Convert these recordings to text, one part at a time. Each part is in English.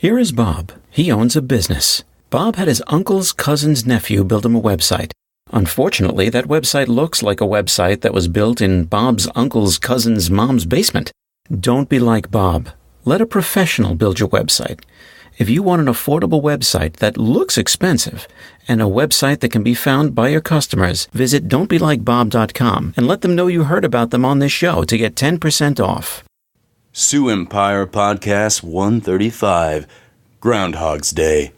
Here is Bob. He owns a business. Bob had his uncle's cousin's nephew build him a website. Unfortunately, that website looks like a website that was built in Bob's uncle's cousin's mom's basement. Don't be like Bob. Let a professional build your website. If you want an affordable website that looks expensive and a website that can be found by your customers, visit don'tbelikebob.com and let them know you heard about them on this show to get 10% off. Sioux Empire Podcast 135, Groundhog's Day,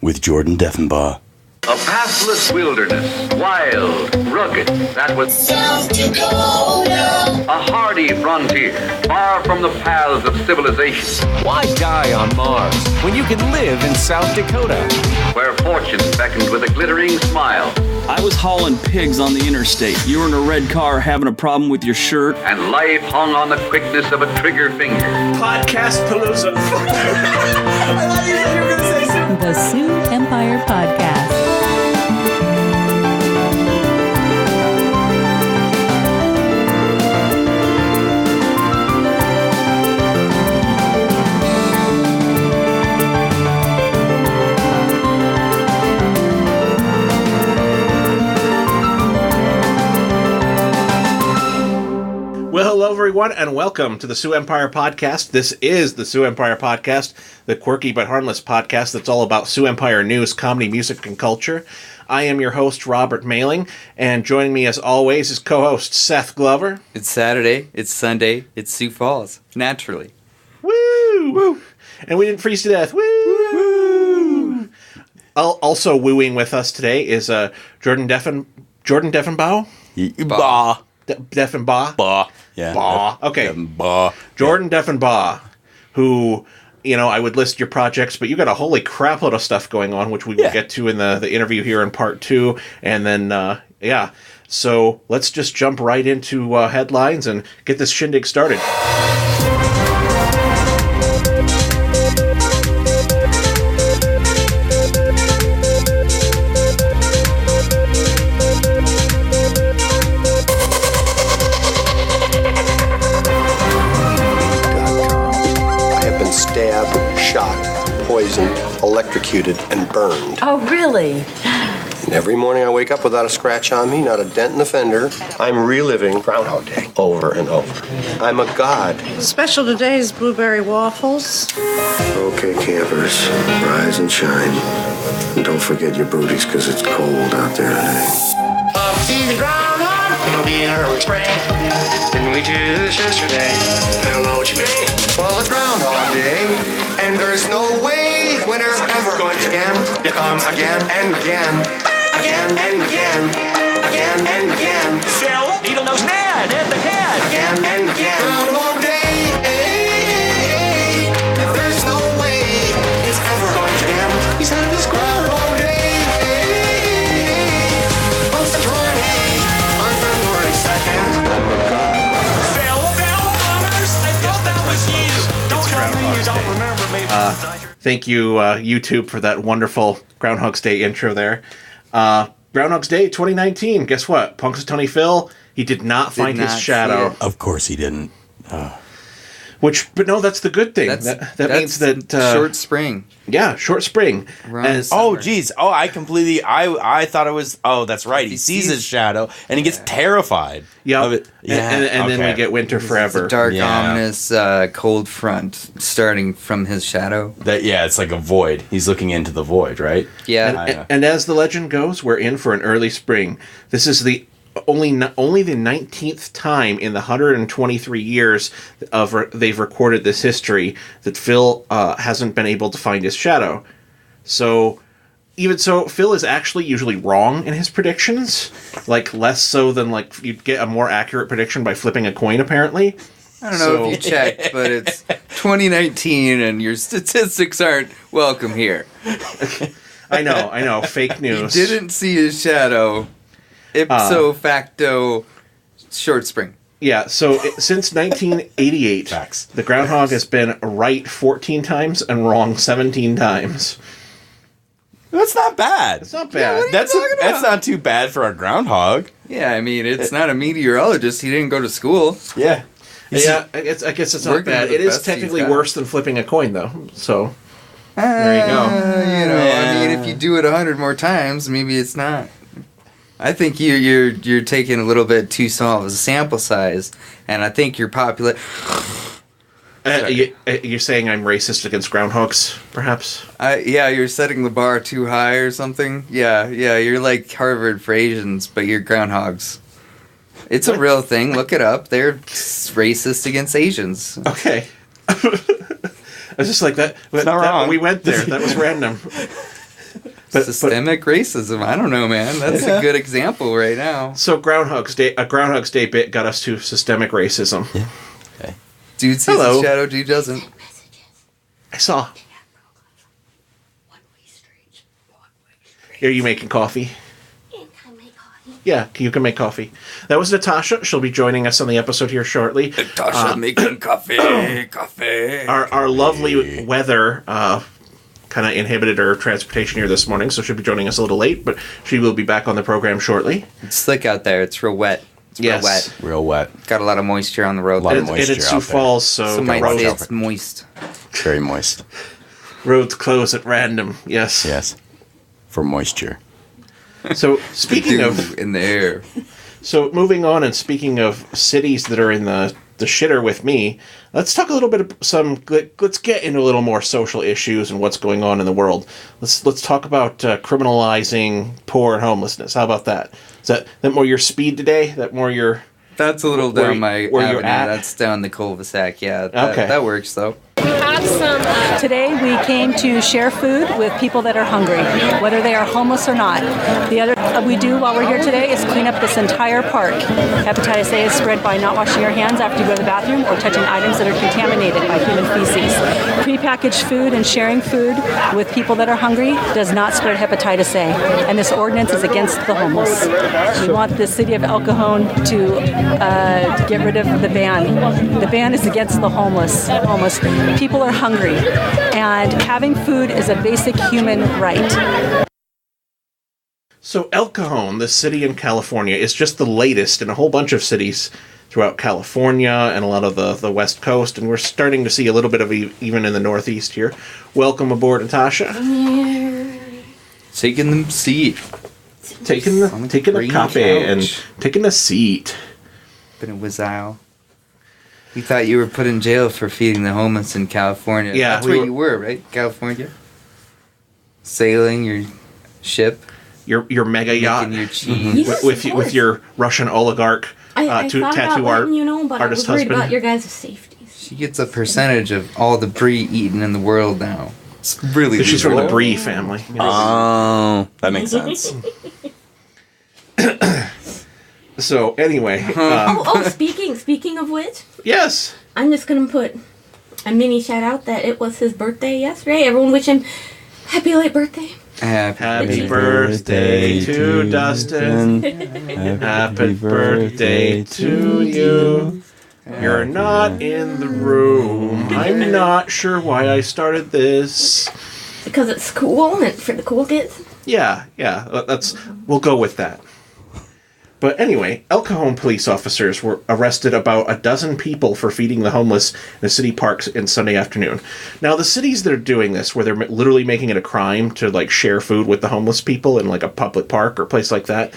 with Jordan Deffenbaugh. A pathless wilderness, wild, rugged, that was South Dakota. A hardy frontier, far from the paths of civilization. Why die on Mars when you can live in South Dakota? Where fortune beckoned with a glittering smile. I was hauling pigs on the interstate. You were in a red car having a problem with your shirt. And life hung on the quickness of a trigger finger. Podcast Palooza. I thought you said you were going to say something. The Sioux Empire Podcast. Well, hello, everyone, and welcome to the Sioux Empire Podcast. This is the Sioux Empire Podcast, the quirky but harmless podcast that's all about Sioux Empire news, comedy, music, and culture. I am your host, Robert Mailing, and joining me, as always, is co-host Seth Glover. It's Saturday, it's Sunday, it's Sioux Falls, naturally. Woo! Woo! And we didn't freeze to death. Woo! Woo! Also wooing with us today is Jordan Deffenbaugh? Bah. Deffenbaugh? Bah. Yeah. Bah. Okay. Deffenbaugh. Jordan Deffenbaugh, who, you know, I would list your projects, but you got a holy crap load of stuff going on, which we will get to in the interview here in part 2. And then, So let's just jump right into headlines and get this shindig started. Stabbed, shot, poisoned, electrocuted, and burned. Oh, really? And every morning I wake up without a scratch on me, not a dent in the fender. I'm reliving Groundhog Day over and over. I'm a god. Special today is blueberry waffles. Okay, campers, rise and shine. And don't forget your booties, because it's cold out there today. Up to the groundhog, it'll be an early spring. Didn't we do this yesterday? I don't know what you mean. Well, it's Groundhog Day, and there's no way winter's ever going to again. It comes again and again, again and again, again and again. Phil, needle-nose Ned at the head. Again and again. Groundhog Day, there's no way it's ever going to end. He said this Groundhog Day, on February 2nd. I'm a god. Phil, Bombers, I thought that was you. Don't tell me you don't remember me. Thank you, YouTube, for that wonderful Groundhog's Day intro there. Groundhog's Day 2019. Guess what? Punxsutawney Phil, he did not find his shadow. Of course he didn't. But no, that's the good thing. That means that short spring. Yeah, short spring. And oh, geez. Oh, I thought it was. Oh, that's right. He sees his shadow and he gets terrified. Yeah. Of it. And then we get winter forever. It's a dark, ominous, cold front starting from his shadow. It's like a void. He's looking into the void, right? Yeah. And as the legend goes, we're in for an early spring. This is the only the 19th time in the 123 years they've recorded this history that Phil hasn't been able to find his shadow. So, even so, Phil is actually usually wrong in his predictions, like less so than like you'd get a more accurate prediction by flipping a coin, apparently. I don't know if you checked, but it's 2019 and your statistics aren't welcome here. I know, fake news. He didn't see his shadow. Ipso facto, short spring. Yeah, so since 1988, the Groundhog has been right 14 times and wrong 17 times. That's not bad. It's not bad. Yeah, that's not too bad for a groundhog. Yeah, I mean, it's not a meteorologist. He didn't go to school. Yeah. I guess it's not bad. It is technically worse than flipping a coin, though. So There you go. I mean, if you do it 100 more times, maybe it's not. I think you're taking a little bit too small of a sample size, and I think you're popular. You're saying I'm racist against groundhogs, perhaps? Yeah, you're setting the bar too high or something. Yeah, you're like Harvard for Asians, but you're groundhogs. It's a real thing. Look it up. They're racist against Asians. Okay. I was just like that. It's not wrong. We went there. That was random. Systemic racism. I don't know, man. That's a good example right now. So Groundhog's Day bit got us to systemic racism. Yeah. Okay. Dude sees the shadow, dude doesn't. I saw. Are you making coffee? Yeah, you can make coffee. That was Natasha. She'll be joining us on the episode here shortly. Natasha making coffee. Our lovely weather kind of inhibited her transportation here this morning, so she'll be joining us a little late, but she will be back on the program shortly. It's slick out there. It's real wet. Real wet. Got a lot of moisture on the road. And it's Sioux Falls, so some might say it's moist. Very moist. Roads close at random. Yes. Yes. For moisture. So speaking of in the air. So moving on, and speaking of cities that are in the shitter with me, let's talk a little bit of let's get into a little more social issues and what's going on in the world. Let's talk about criminalizing poor and homelessness. How about that? Is that more your speed today? That's a little down my where avenue. you're at? That's down the cul-de-sac. Yeah. Okay. That works though. Today we came to share food with people that are hungry, whether they are homeless or not. The other we do while we're here today is clean up this entire park. Hepatitis A is spread by not washing your hands after you go to the bathroom or touching items that are contaminated by human feces. Prepackaged food and sharing food with people that are hungry does not spread hepatitis A, and this ordinance is against the homeless. We want the city of El Cajon to get rid of the ban. The ban is against the homeless. People are hungry, and having food is a basic human right. So El Cajon, this city in California, is just the latest in a whole bunch of cities throughout California and a lot of the West Coast, and we're starting to see a little bit of even in the Northeast here. Welcome aboard, Natasha. Taking the seat. Taking the coffee and taking the seat. Been a whizzile. We thought you were put in jail for feeding the homeless in California. Yeah, that's where you were, right? California. Sailing your ship. Your mega yacht. Your cheese. Yes, with your Russian oligarch I thought tattoo about letting you know, but I was worried about your guys' safety. She gets a percentage of all the brie eaten in the world now. It's really she's from the Brie family. Oh, that makes sense. So anyway, Speaking of which, yes, I'm just gonna put a mini shout out that it was his birthday yesterday. Everyone wish him happy late birthday. Happy birthday to Dustin. Happy birthday to you. You're not in the room. I'm not sure why I started this. Because it's cool and for the cool kids. Yeah, we'll go with that. But anyway, El Cajon police officers were arrested about a dozen people for feeding the homeless in the city parks in Sunday afternoon. Now, the cities that are doing this, where they're literally making it a crime to share food with the homeless people in a public park or place like that,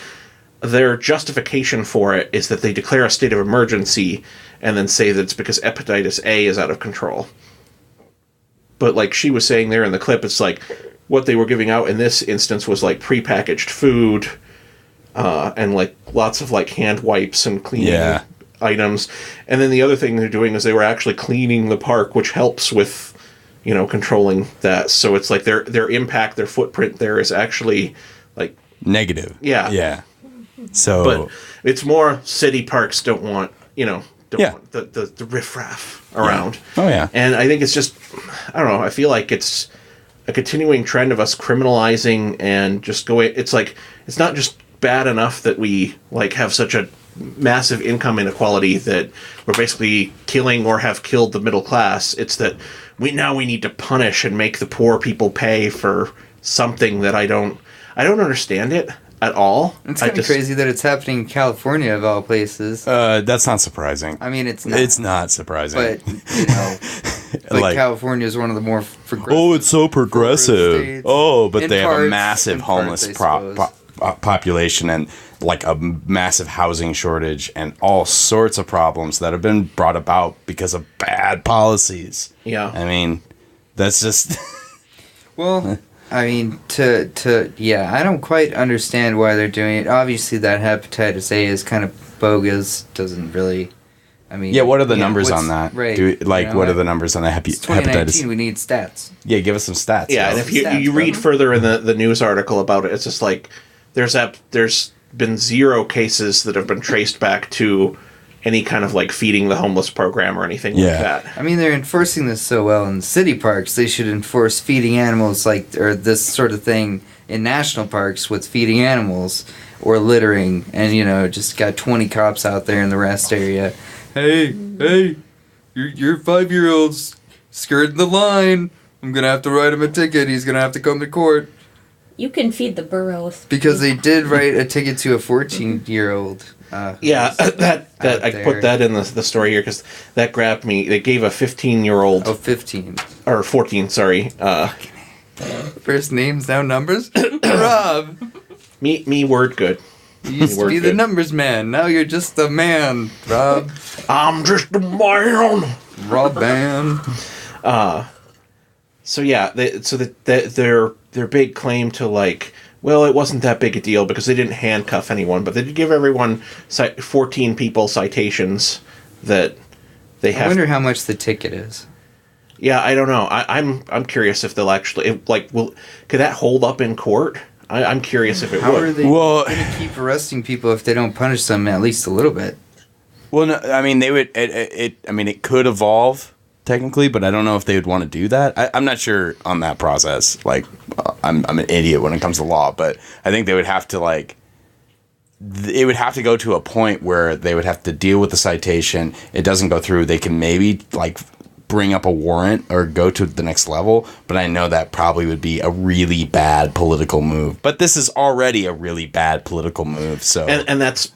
their justification for it is that they declare a state of emergency and then say that it's because hepatitis A is out of control. But she was saying there in the clip, it's what they were giving out in this instance was prepackaged food. And lots of hand wipes and cleaning items. And then the other thing they're doing is they were actually cleaning the park, which helps with, controlling that. So it's their impact, their footprint there is actually negative. Yeah. Yeah. So, but it's more city parks don't want, want the riffraff around. Yeah. Oh yeah. And I think it's just, I don't know. I feel like it's a continuing trend of us criminalizing and just going. It's it's not just bad enough that we have such a massive income inequality that we're basically killing or have killed the middle class. It's that we need to punish and make the poor people pay for something that I don't understand it. at all. It's kind of crazy that it's happening in California of all places. That's not surprising. I mean, it's not. It's not surprising. But, you know, like California is one of the more progressive. Oh, it's so progressive. states. Oh, but In they have a parts- massive in parts, homeless I suppose. population and like a massive housing shortage and all sorts of problems that have been brought about because of bad policies. Yeah. I mean, that's just... Well, I mean, yeah, I don't quite understand why they're doing it. Obviously, that hepatitis A is kind of bogus. Doesn't really, I mean... Yeah, what are the numbers on that? Right. What are the numbers on the It's 2019, hepatitis? we need stats. Yeah, give us some stats. Yeah, and if you read further in the news article about it, it's just like there's been 0 cases that have been traced back to any kind of like feeding the homeless program or anything like that. I mean, they're enforcing this so well in city parks. They should enforce feeding animals or this sort of thing in national parks with feeding animals or littering, and just got 20 cops out there in the rest area. Hey, your 5-year-old's skirting the line. I'm gonna have to write him a ticket. He's gonna have to come to court. You can feed the burros. Because they did write a ticket to a 14-year-old. Yeah, that I put that in the story here because that grabbed me. They gave a 15-year-old. Oh, 15. Or 14, sorry. First names, now numbers? Rob! Me word good. You used to be the numbers man. Now you're just the man, Rob. I'm just a man. Rob man. So yeah, their big claim to like, well, it wasn't that big a deal because they didn't handcuff anyone, but they did give everyone 14 people citations that they have. I wonder how much the ticket is. Yeah, I don't know. I'm curious if they'll actually could that hold up in court? I'm curious if it How would. are they going to keep arresting people if they don't punish them at least a little bit? Well, no, I mean, they would. It could evolve technically, but I don't know if they would want to do that. I'm not sure on that process. Like, I'm an idiot when it comes to law, but I think they would have to it would have to go to a point where they would have to deal with the citation. It doesn't go through. They can maybe bring up a warrant or go to the next level, but I know that probably would be a really bad political move. But this is already a really bad political move, so and that's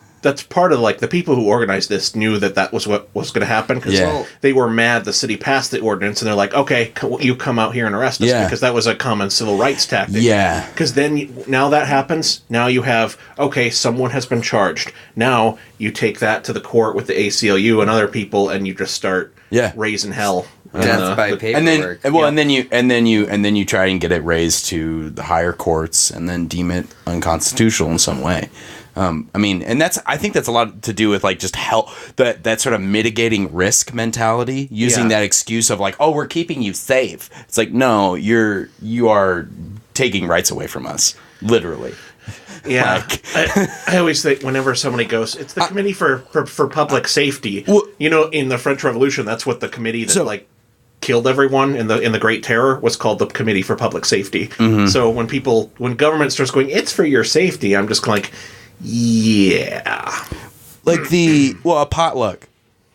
part of the people who organized this knew that was what was going to happen because they were mad the city passed the ordinance and they're like, okay, you come out here and arrest us because that was a common civil rights tactic. Yeah. Because then now that happens, now you have, okay, someone has been charged. Now you take that to the court with the ACLU and other people and you just start raising hell. Death by paperwork. And then you try and get it raised to the higher courts and then deem it unconstitutional in some way. I think that's a lot to do with just that sort of mitigating risk mentality, using that excuse of we're keeping you safe. It's no, you are taking rights away from us, literally. Yeah, I always think whenever somebody goes, it's the Committee for Public Safety. Well, in the French Revolution, that's what the committee that killed everyone in the Great Terror was called the Committee for Public Safety. Mm-hmm. So when government starts going, it's for your safety, I'm just yeah. A potluck.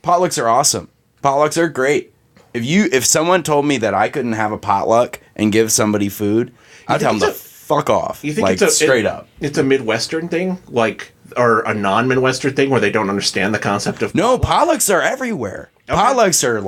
Potlucks are awesome. Potlucks are great. If someone told me that I couldn't have a potluck and give somebody food, I'd tell them to fuck off. You think it's straight up? It's a Midwestern thing, or a non-Midwestern thing where they don't understand the concept of no, potlucks are everywhere. Okay. Potlucks are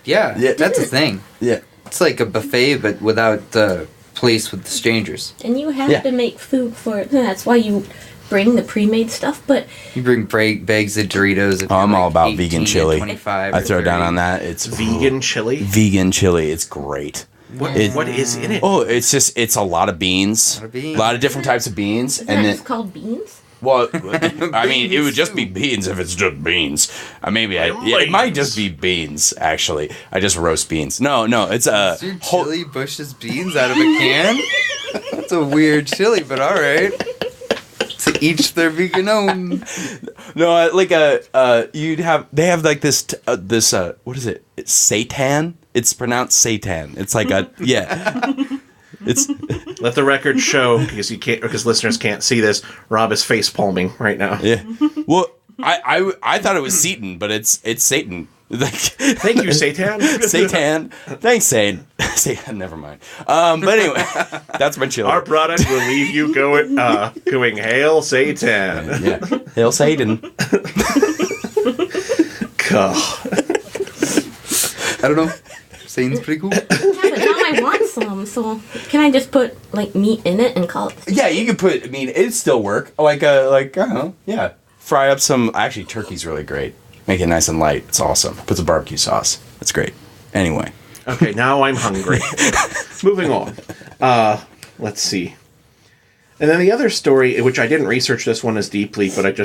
yeah, that's a thing. Yeah, it's like a buffet, but without the place with the strangers. And you have to make food for it. That's why you bring the pre-made stuff, but you bring bags of Doritos. If I'm all about vegan chili. 25 I throw down on that. It's vegan chili. Vegan chili. It's great. What is in it? Oh, it's a lot of beans. A lot of different types of beans. Is that just called beans? Well, I mean, it would just be beans if it's just beans. It might just be beans. Actually, I just roast beans. No, it's a chili Bush's beans out of a can. That's a weird chili, but all right. To each their vegan own. No, they have this what is it? It's seitan. It's pronounced seitan. It's It's let the record show because listeners can't see this. Rob is face palming right now. Yeah. Well, I thought it was Seton, but it's Satan. Thank you, Satan. Satan. Thanks, Satan. Satan. Never mind. But anyway, that's my children. Our product will leave you going Hail Satan. Yeah. Hail Satan. I don't know. Satan's pretty cool. Yeah, but now I want some, so can I just put like meat in it and call it? Yeah, you could put. I mean, it'd still work. I don't know. Yeah, fry up some. Actually, turkey's really great. Make it nice and light. It's awesome. Put some barbecue sauce. It's great. Anyway. Okay, now I'm hungry. Moving on. Let's see. And then the other story, which I didn't research this one as deeply, but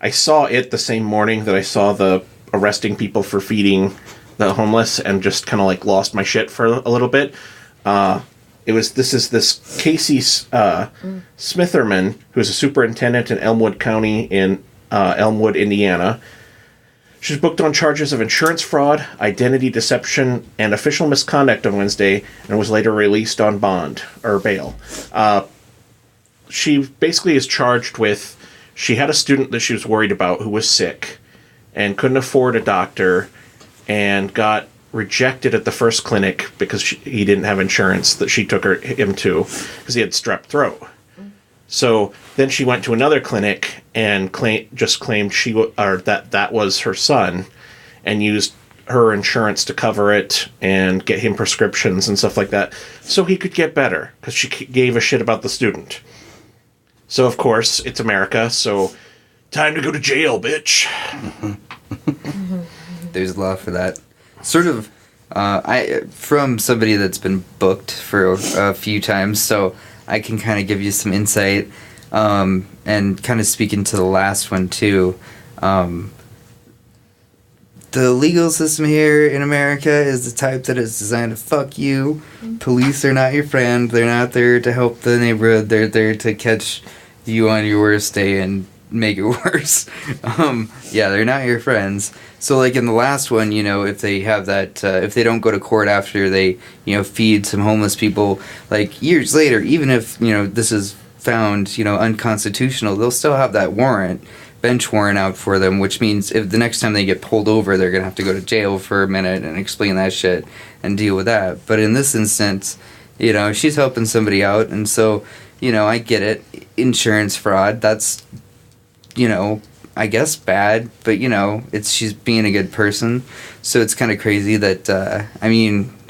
I saw it the same morning that I saw the arresting people for feeding the homeless, and just kind of like lost my shit for a little bit. This is Casey Smitherman, who's a superintendent in Elmwood County in Elmwood, Indiana. She's booked on charges of insurance fraud, identity deception, and official misconduct on Wednesday, and was later released on bond or bail. She basically is charged with, she had a student that she was worried about who was sick and couldn't afford a doctor, and got rejected at the first clinic because he didn't have insurance that she took him to because he had strep throat. So then she went to another clinic and claimed that was her son, and used her insurance to cover it and get him prescriptions and stuff like that so he could get better because she gave a shit about the student. So of course it's America, so time to go to jail, bitch. There's a law for that. Sort of, from somebody that's been booked for a few times, so I can kind of give you some insight, and kind of speak into the last one too. The legal system here in America is the type that is designed to fuck you. Police are not your friend. They're not there to help the neighborhood. They're there to catch you on your worst day and make it worse. Yeah, they're not your friends. So, like in the last one, if they have that, if they don't go to court after they, feed some homeless people, like years later, even if, this is found, unconstitutional, they'll still have that bench warrant out for them, which means if the next time they get pulled over, they're going to have to go to jail for a minute and explain that shit and deal with that. But in this instance, she's helping somebody out, and so, I get it. Insurance fraud, that's, I guess bad, but she's being a good person, so it's kind of crazy that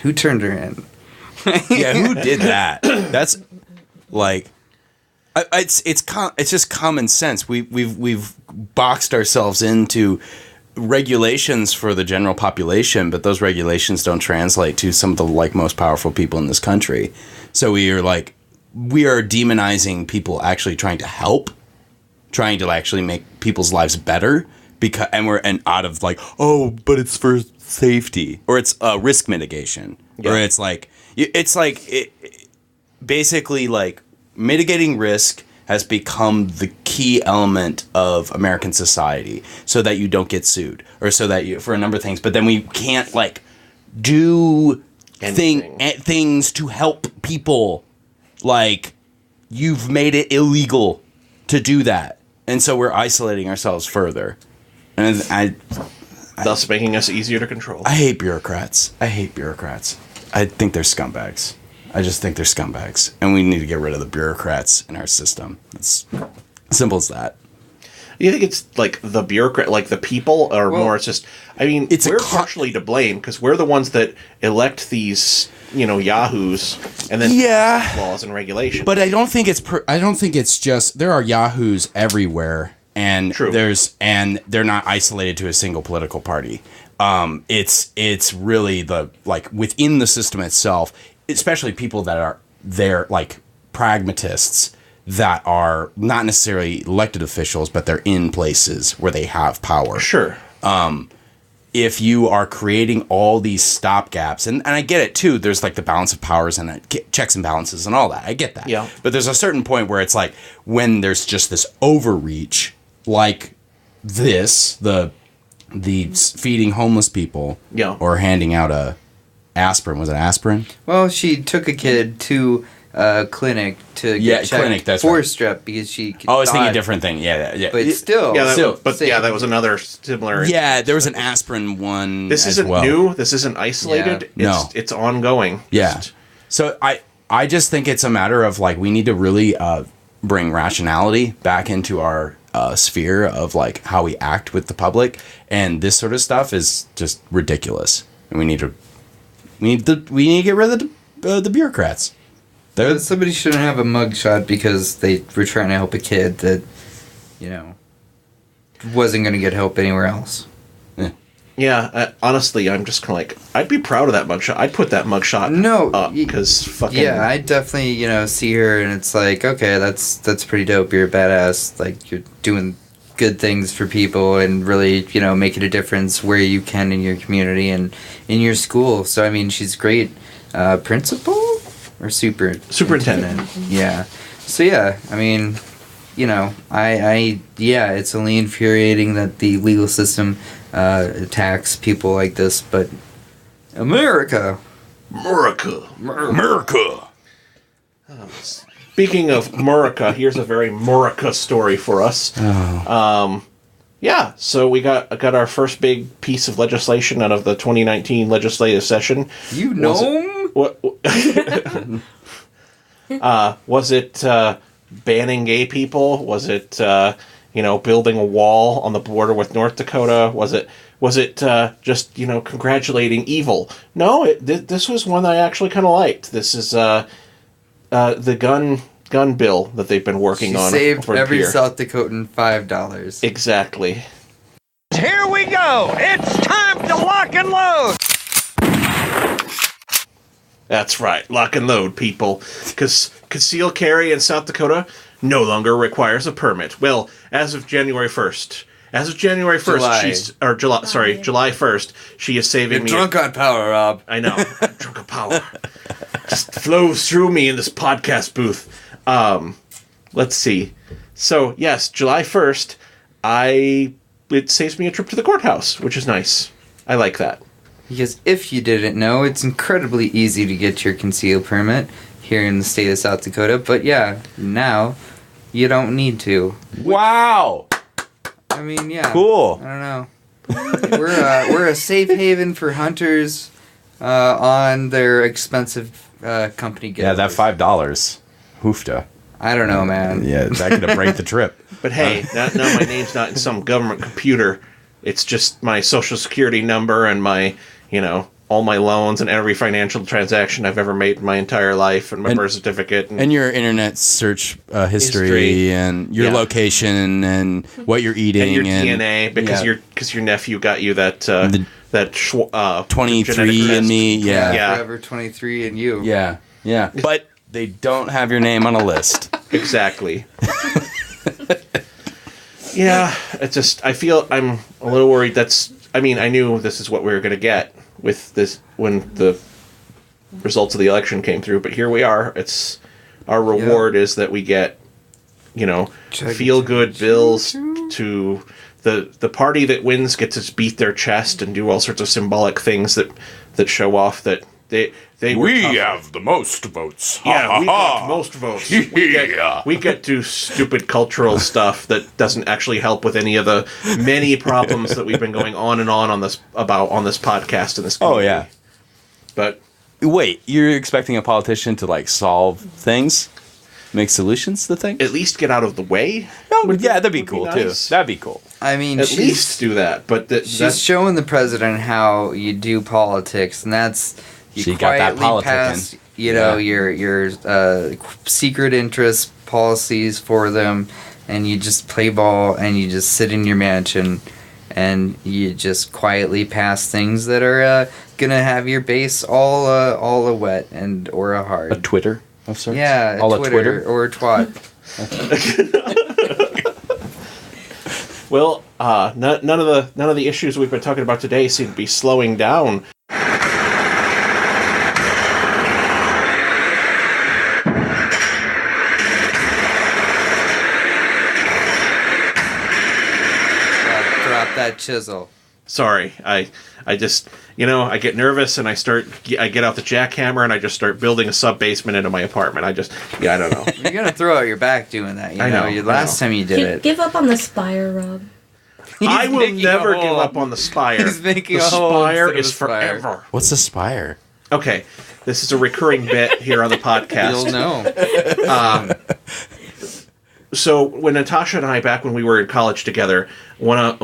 who turned her in? Yeah, who did that? That's like, it's just common sense. We've boxed ourselves into regulations for the general population, but those regulations don't translate to some of the most powerful people in this country. So we are demonizing people actually trying to help. Trying to actually make people's lives better but it's for safety, or it's risk mitigation, or it's basically mitigating risk has become the key element of American society, so that you don't get sued, or so that for a number of things. But then we can't do things to help people. You've made it illegal to do that. And so we're isolating ourselves further. And thus making us easier to control. I hate bureaucrats. I think they're scumbags. I just think they're scumbags. And we need to get rid of the bureaucrats in our system. It's simple as that. You think it's the bureaucrat, the people, or more it's just, we're partially to blame because we're the ones that elect these, yahoos, and then laws and regulations. But I don't think it's just, there are yahoos everywhere, and they're not isolated to a single political party. It's really within the system itself, especially people that are there, pragmatists that are not necessarily elected officials, but they're in places where they have power. Sure. If you are creating all these stopgaps, and I get it too, there's the balance of powers and checks and balances and all that. I get that. Yeah. But there's a certain point where it's when there's just this overreach, the feeding homeless people, or handing out aspirin. Was it aspirin? Well, she took a kid to clinic to get checked for strep because she. I was thinking a different thing. Yeah. But still, that was another similar. Yeah, there was an aspirin one. This isn't new. This isn't isolated. Yeah. It's ongoing. Yeah. So I just think it's a matter of like we need to really bring rationality back into our sphere of like how we act with the public, and this sort of stuff is just ridiculous. And we need to get rid of the bureaucrats. Somebody shouldn't have a mugshot because they were trying to help a kid that, wasn't going to get help anywhere else. Yeah, honestly, I'm just kind of like, I'd be proud of that mugshot. I'd put that mugshot up because fucking... Yeah, I definitely, see her and it's like, okay, that's pretty dope. You're a badass. Like, you're doing good things for people and really, making a difference where you can in your community and in your school. So, I mean, she's great. Principal or superintendent? Yeah. So, yeah, I mean, it's only infuriating that the legal system attacks people like this, but America. Speaking of America, here's a very America story for us. So we got our first big piece of legislation out of the 2019 legislative session. Was it banning gay people? Was it building a wall on the border with North Dakota? Was it just congratulating evil? No, this was one that I actually kind of liked. This is the gun bill that they've been working on. Saved every South Dakotan $5. Exactly. Here we go. It's time to lock and load. That's right, lock and load, people. Because concealed carry in South Dakota no longer requires a permit. Well, as of January 1st. July 1st, she is saving me. You're drunk on power, Rob. I know. I'm drunk on power. Just flows through me in this podcast booth. Let's see. So, yes, July 1st, it saves me a trip to the courthouse, which is nice. I like that. Because if you didn't know, it's incredibly easy to get your concealed permit here in the state of South Dakota. But yeah, now you don't need to. Wow. I mean, yeah. Cool. I don't know. We're a safe haven for hunters on their expensive company getaways. Yeah, that $5. Hoofda. I don't know, man. Yeah, that could have break the trip. But hey, now my name's not in some government computer. It's just my social security number and my, all my loans and every financial transaction I've ever made in my entire life and my birth certificate. And your internet search history and your location and what you're eating. And your DNA, because your nephew got you that 23andMe. Yeah. Forever 23 and you. Yeah. Yeah. But they don't have your name on a list. Exactly. Yeah, it's just, I feel I'm a little worried. I knew this is what we were going to get with this when the results of the election came through, but here we are. It's our reward is that we get, feel good bills to the party that wins gets to beat their chest and do all sorts of symbolic things that show off that we have the most votes. Yeah, we got the most votes. We get to stupid cultural stuff that doesn't actually help with any of the many problems that we've been going on and on this podcast and this community. Oh yeah. But wait, you're expecting a politician to solve things? Make solutions to things? At least get out of the way? That'd be cool nice. Too. That'd be cool. I mean, at least do that. But she's showing the president how you do politics, and that's she got that pass, your secret interest policies for them, and you just play ball and you just sit in your mansion and you just quietly pass things that are gonna have your base all a wet and or a hard. A Twitter of sorts? Yeah, all a Twitter or a twat. Well, none of the issues we've been talking about today seem to be slowing down. Drop that chisel. Sorry, I just, I get nervous and I get out the jackhammer and I just start building a sub-basement into my apartment. I don't know. You're going to throw out your back doing that. I know. Last time you did it. Give up on the spire, Rob. I will never give up on the spire. He's making the a hole spire instead of is a spire. forever. What's the spire? Okay, this is a recurring bit here on the podcast. You'll know. So when Natasha and I, back when we were in college together, I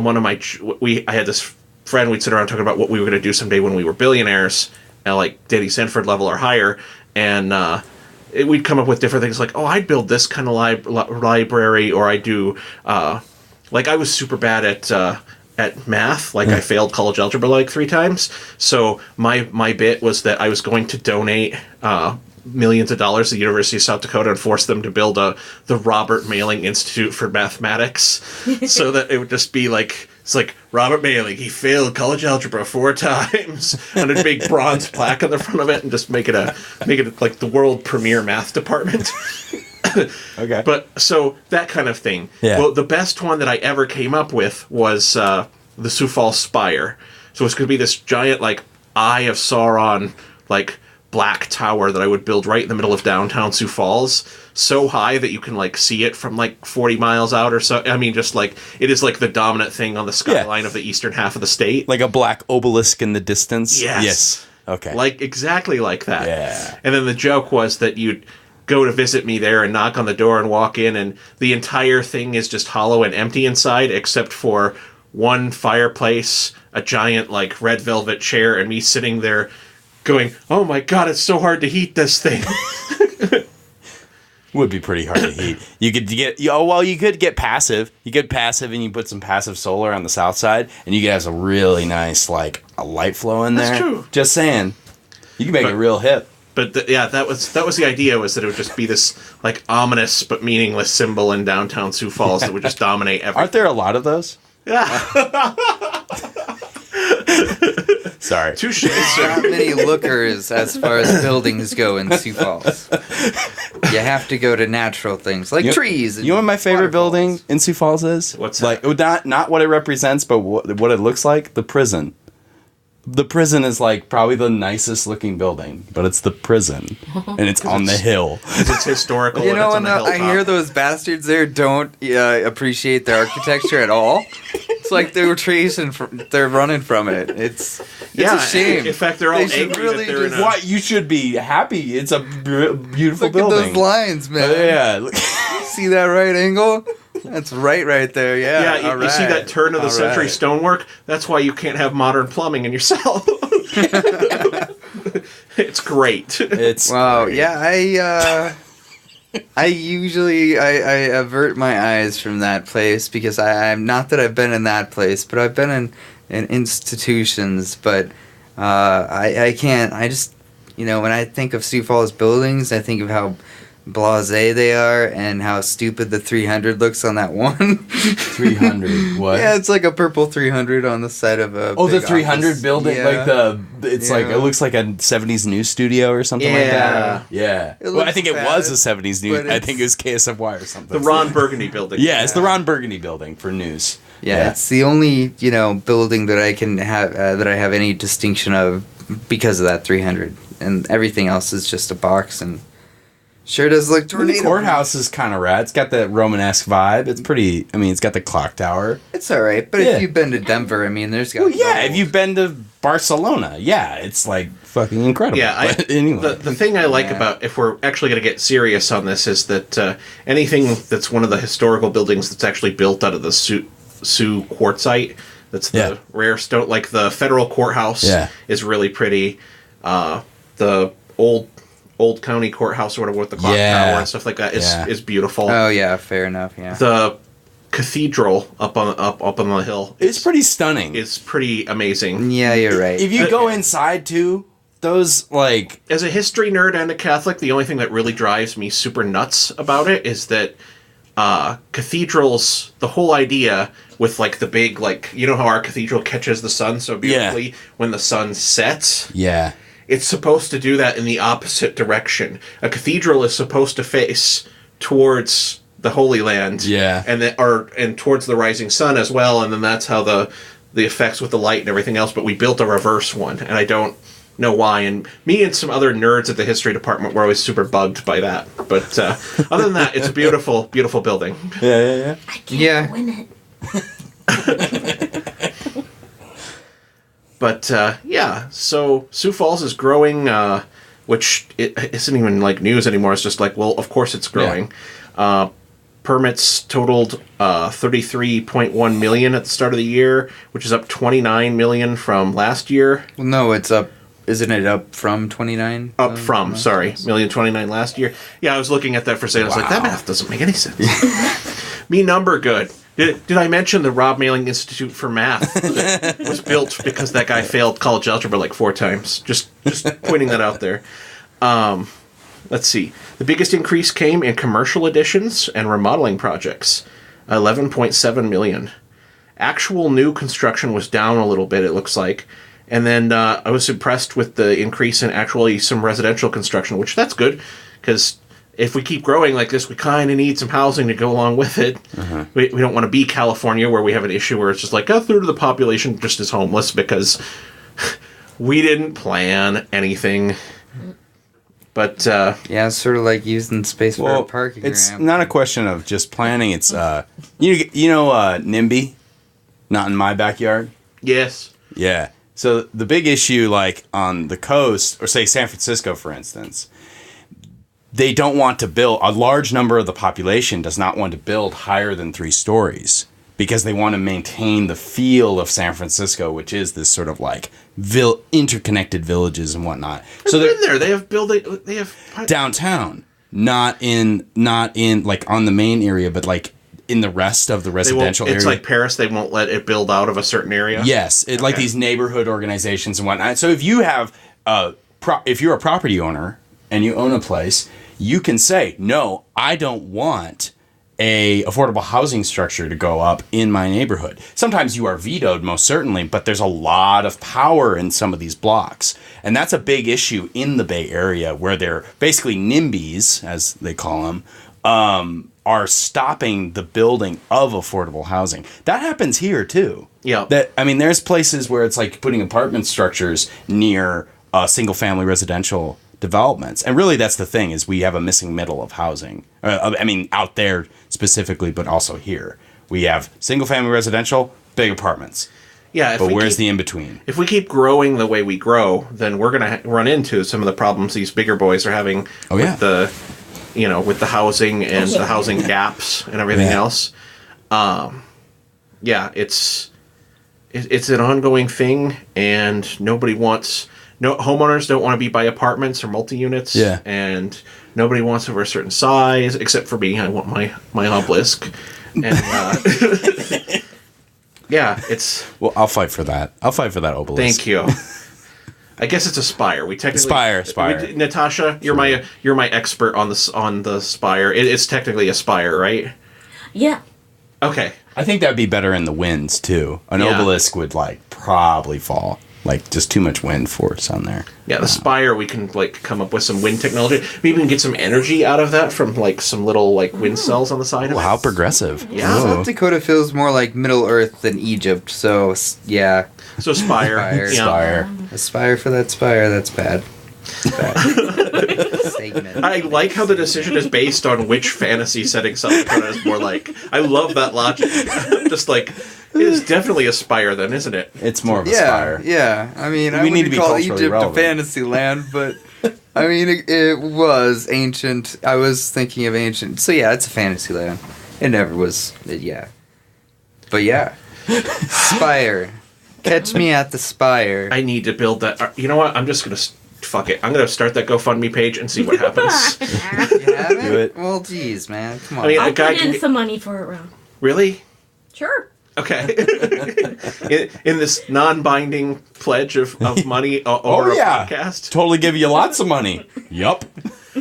had this friend, we'd sit around talking about what we were going to do someday when we were billionaires, like Danny Sanford level or higher, and we'd come up with different things like, I'd build this kind of library, or I'd do, like I was super bad at math, like I failed college algebra like 3 times, so my bit was that I was going to donate millions of dollars to the University of South Dakota and force them to build the Robert Mailing Institute for Mathematics, so that it would just be like, it's like, Robert Mailing, he failed college algebra 4 times, and a big bronze plaque on the front of it, and just make it like the world premier math department. Okay. But so that kind of thing. Yeah. Well, the best one that I ever came up with was the Sioux Falls Spire. So it's going to be this giant, like, Eye of Sauron, like, black tower that I would build right in the middle of downtown Sioux Falls, so high that you can, like, see it from, like, 40 miles out or so. I mean, just, like, it is, like, the dominant thing on the skyline of the eastern half of the state. Like a black obelisk in the distance? Yes. Okay. Like, exactly like that. Yeah. And then the joke was that you'd go to visit me there and knock on the door and walk in, and the entire thing is just hollow and empty inside, except for one fireplace, a giant, like, red velvet chair, and me sitting there going, oh my god, it's so hard to heat this thing. Would be pretty hard to heat. You could get passive. You get passive and you put some passive solar on the south side, and you could have some really nice, like, a light flow in there. That's true. Just saying. You can make it real hip. But that was the idea, was that it would just be this, like, ominous but meaningless symbol in downtown Sioux Falls that would just dominate everything. Aren't there a lot of those? Yeah. Sorry. Touche, There aren't many lookers as far as buildings go in Sioux Falls. You have to go to natural things like trees. And you know what my favorite building in Sioux Falls is? What's that? Like, not what it represents, but what it looks like? The prison. The prison is, like, probably the nicest looking building, but it's the prison, and it's on the hill. It's historical. You know, and it's on the I hear those bastards there don't appreciate the architecture at all. It's like they're they're running from it. It's a shame. In fact, they're all angry really that they're in a... What? You should be happy. It's a beautiful Look building. at those lines, man. Yeah. See that right angle? That's right there. Yeah. Yeah, you see that turn of the century stonework? That's why you can't have modern plumbing in your cell. It's great. It's wow. great. Yeah, I usually avert my eyes from that place because I'm not that I've been in that place, but I've been in institutions. But I can't. I just, when I think of Sioux Falls buildings, I think of how blasé they are and how stupid the 300 looks on that one. 300 what? Yeah, it's like a purple 300 on the side of a the big 300 office. building, Yeah. like like it looks like a 70s news studio or something like that. Yeah. It Well, I looks think it bad, was a 70s news. but I think it was KSFY or something. The Ron Burgundy building. Yeah, it's the Ron Burgundy building for news. Yeah, it's the only building that I can have that I have any distinction of because of that 300, and everything else is just a box and sure does look tornado. The courthouse is kind of rad. It's got that Romanesque vibe. It's pretty. I mean, it's got the clock tower. It's all right, but if you've been to Denver, I mean, there's got. Well, yeah, if you've been to Barcelona, yeah, it's like fucking incredible. Yeah, But anyway. the thing I like about, if we're actually going to get serious on this, is that anything that's one of the historical buildings that's actually built out of the Sioux quartzite, that's the rare stone, like the federal courthouse is really pretty. The old county courthouse or whatever with the clock tower and stuff like that is beautiful. Oh yeah, fair enough. Yeah. The cathedral up on the hill. It's pretty stunning. It's pretty amazing. Yeah, you're right. If you go inside too, those like as a history nerd and a Catholic, the only thing that really drives me super nuts about it is that cathedrals, the whole idea with like the big, like, how our cathedral catches the sun so beautifully when the sun sets. Yeah. It's supposed to do that in the opposite direction. A cathedral is supposed to face towards the Holy Land, and towards the rising sun as well, and then that's how the the effects with the light and everything else, but we built a reverse one, and I don't know why. And me and some other nerds at the history department were always super bugged by that. But other than that, it's a beautiful, beautiful building. Yeah. I can't win it. But so Sioux Falls is growing, which it isn't even like news anymore. It's just like, well, of course it's growing. Yeah. Permits totaled 33.1 million at the start of the year, which is up 29 million from last year. Well, no, it's up. Isn't it up from 29? Up from, sorry, 1,029 last year. Yeah, I was looking at that for a second. I was like, that math doesn't make any sense. Me number good. Did I mention the Rob Mailing Institute for Math that was built because that guy failed college algebra like 4 times? Just pointing that out there. Let's see. The biggest increase came in commercial additions and remodeling projects, 11.7 million. Actual new construction was down a little bit, it looks like. And then I was impressed with the increase in actually some residential construction, which that's good, because if we keep growing like this, we kind of need some housing to go along with it. Uh-huh. We don't want to be California, where we have an issue where it's just like a third of the population just is homeless because we didn't plan anything. But yeah, it's sort of like using space for a parking it's ramp. not a question of just planning. It's NIMBY, not in my backyard. Yes. Yeah. So the big issue, like on the coast, or say San Francisco, for instance, they don't want to build. A large number of the population does not want to build higher than 3 stories because they want to maintain the feel of San Francisco, which is this sort of like interconnected villages and whatnot. So they're in there. They have building. They have downtown, not in like on the main area, but like in the rest of the residential area. It's like Paris. They won't let it build out of a certain area. Yes, like these neighborhood organizations and whatnot. So if you have if you're a property owner and you own a place, you can say, no, I don't want a affordable housing structure to go up in my neighborhood. Sometimes you are vetoed, most certainly, but there's a lot of power in some of these blocks. And that's a big issue in the Bay Area, where they're basically NIMBYs, as they call them, are stopping the building of affordable housing. That happens here too. Yeah. There's places where it's like putting apartment structures near single family residential developments. And really that's the thing, is we have a missing middle of housing. Out there specifically, but also here. We have single family residential, big apartments. Yeah, but where's the in-between? If we keep growing the way we grow, then we're going to run into some of the problems these bigger boys are having with the housing and the housing gaps and everything else. It's an ongoing thing, and homeowners don't want to be by apartments or multi-units. Yeah. And nobody wants over a certain size, except for me. I want my obelisk. And it's... Well, I'll fight for that. I'll fight for that obelisk. Thank you. I guess it's a spire. We technically spire. Natasha, you're my expert on the spire. It's technically a spire, right? Yeah. Okay. I think that'd be better in the winds too. An obelisk would probably fall. Like just too much wind force on there. Yeah, the spire, we can come up with some wind technology. Maybe we can get some energy out of that from some little wind cells on the side of it. How progressive. Yeah. South Dakota feels more like Middle Earth than Egypt, so yeah. So spire. Spire. A spire for that spire, that's bad. Segment. I like how the decision is based on which fantasy setting South Dakota is more like. I love that logic. Just it is definitely a spire then, isn't it? It's more of a spire. Yeah. I need to be call culturally Egypt relevant. a fantasy land, but it was ancient. I was thinking of ancient. So yeah, it's a fantasy land. It never was. Yeah. But yeah. Spire. Catch me at the spire. I need to build that. You know what? I'm just going to... Fuck it. I'm going to start that GoFundMe page and see what happens. You haven't? Do it. Well, geez, man. Come on. I'll put in some money for it, Ron. Really? Sure. Okay. in this non-binding pledge of money over a podcast? Totally give you lots of money. Yup.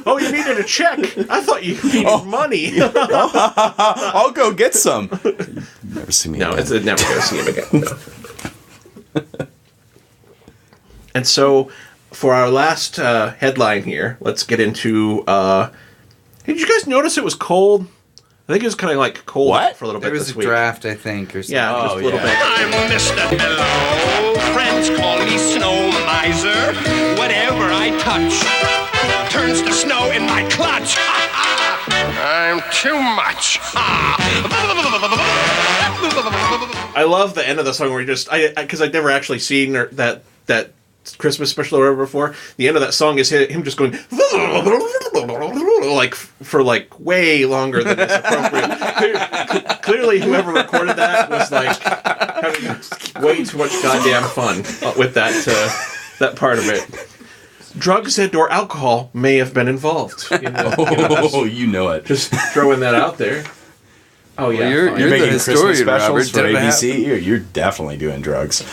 Oh, you needed a check. I thought you needed money. I'll go get some. Never see me again. No, it's never going to see him again. No. And so, for our last headline here, let's get into... did you guys notice it was cold? I think it was kind of like cold for a little bit. There was this a week. draft, I think, or something. Yeah, just a little bit. I'm Mr. Hello. Friends call me Snow Miser. Whatever I touch turns to snow in my clutch. I'm too much. I love the end of the song where he just because I'd never actually seen that Christmas special or whatever before. The end of that song is him just going like for like way longer than is appropriate. Clearly, whoever recorded that was like having way too much goddamn fun with that part of it. Drugs and/or alcohol may have been involved. You know it. Just throwing that out there. Oh yeah, well, you're making the Christmas historian, specials Robert. for ABC. You're definitely doing drugs.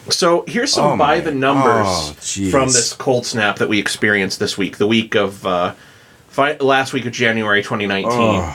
So here's some by the numbers geez. from this cold snap that we experienced this week, the week of last week of January 2019.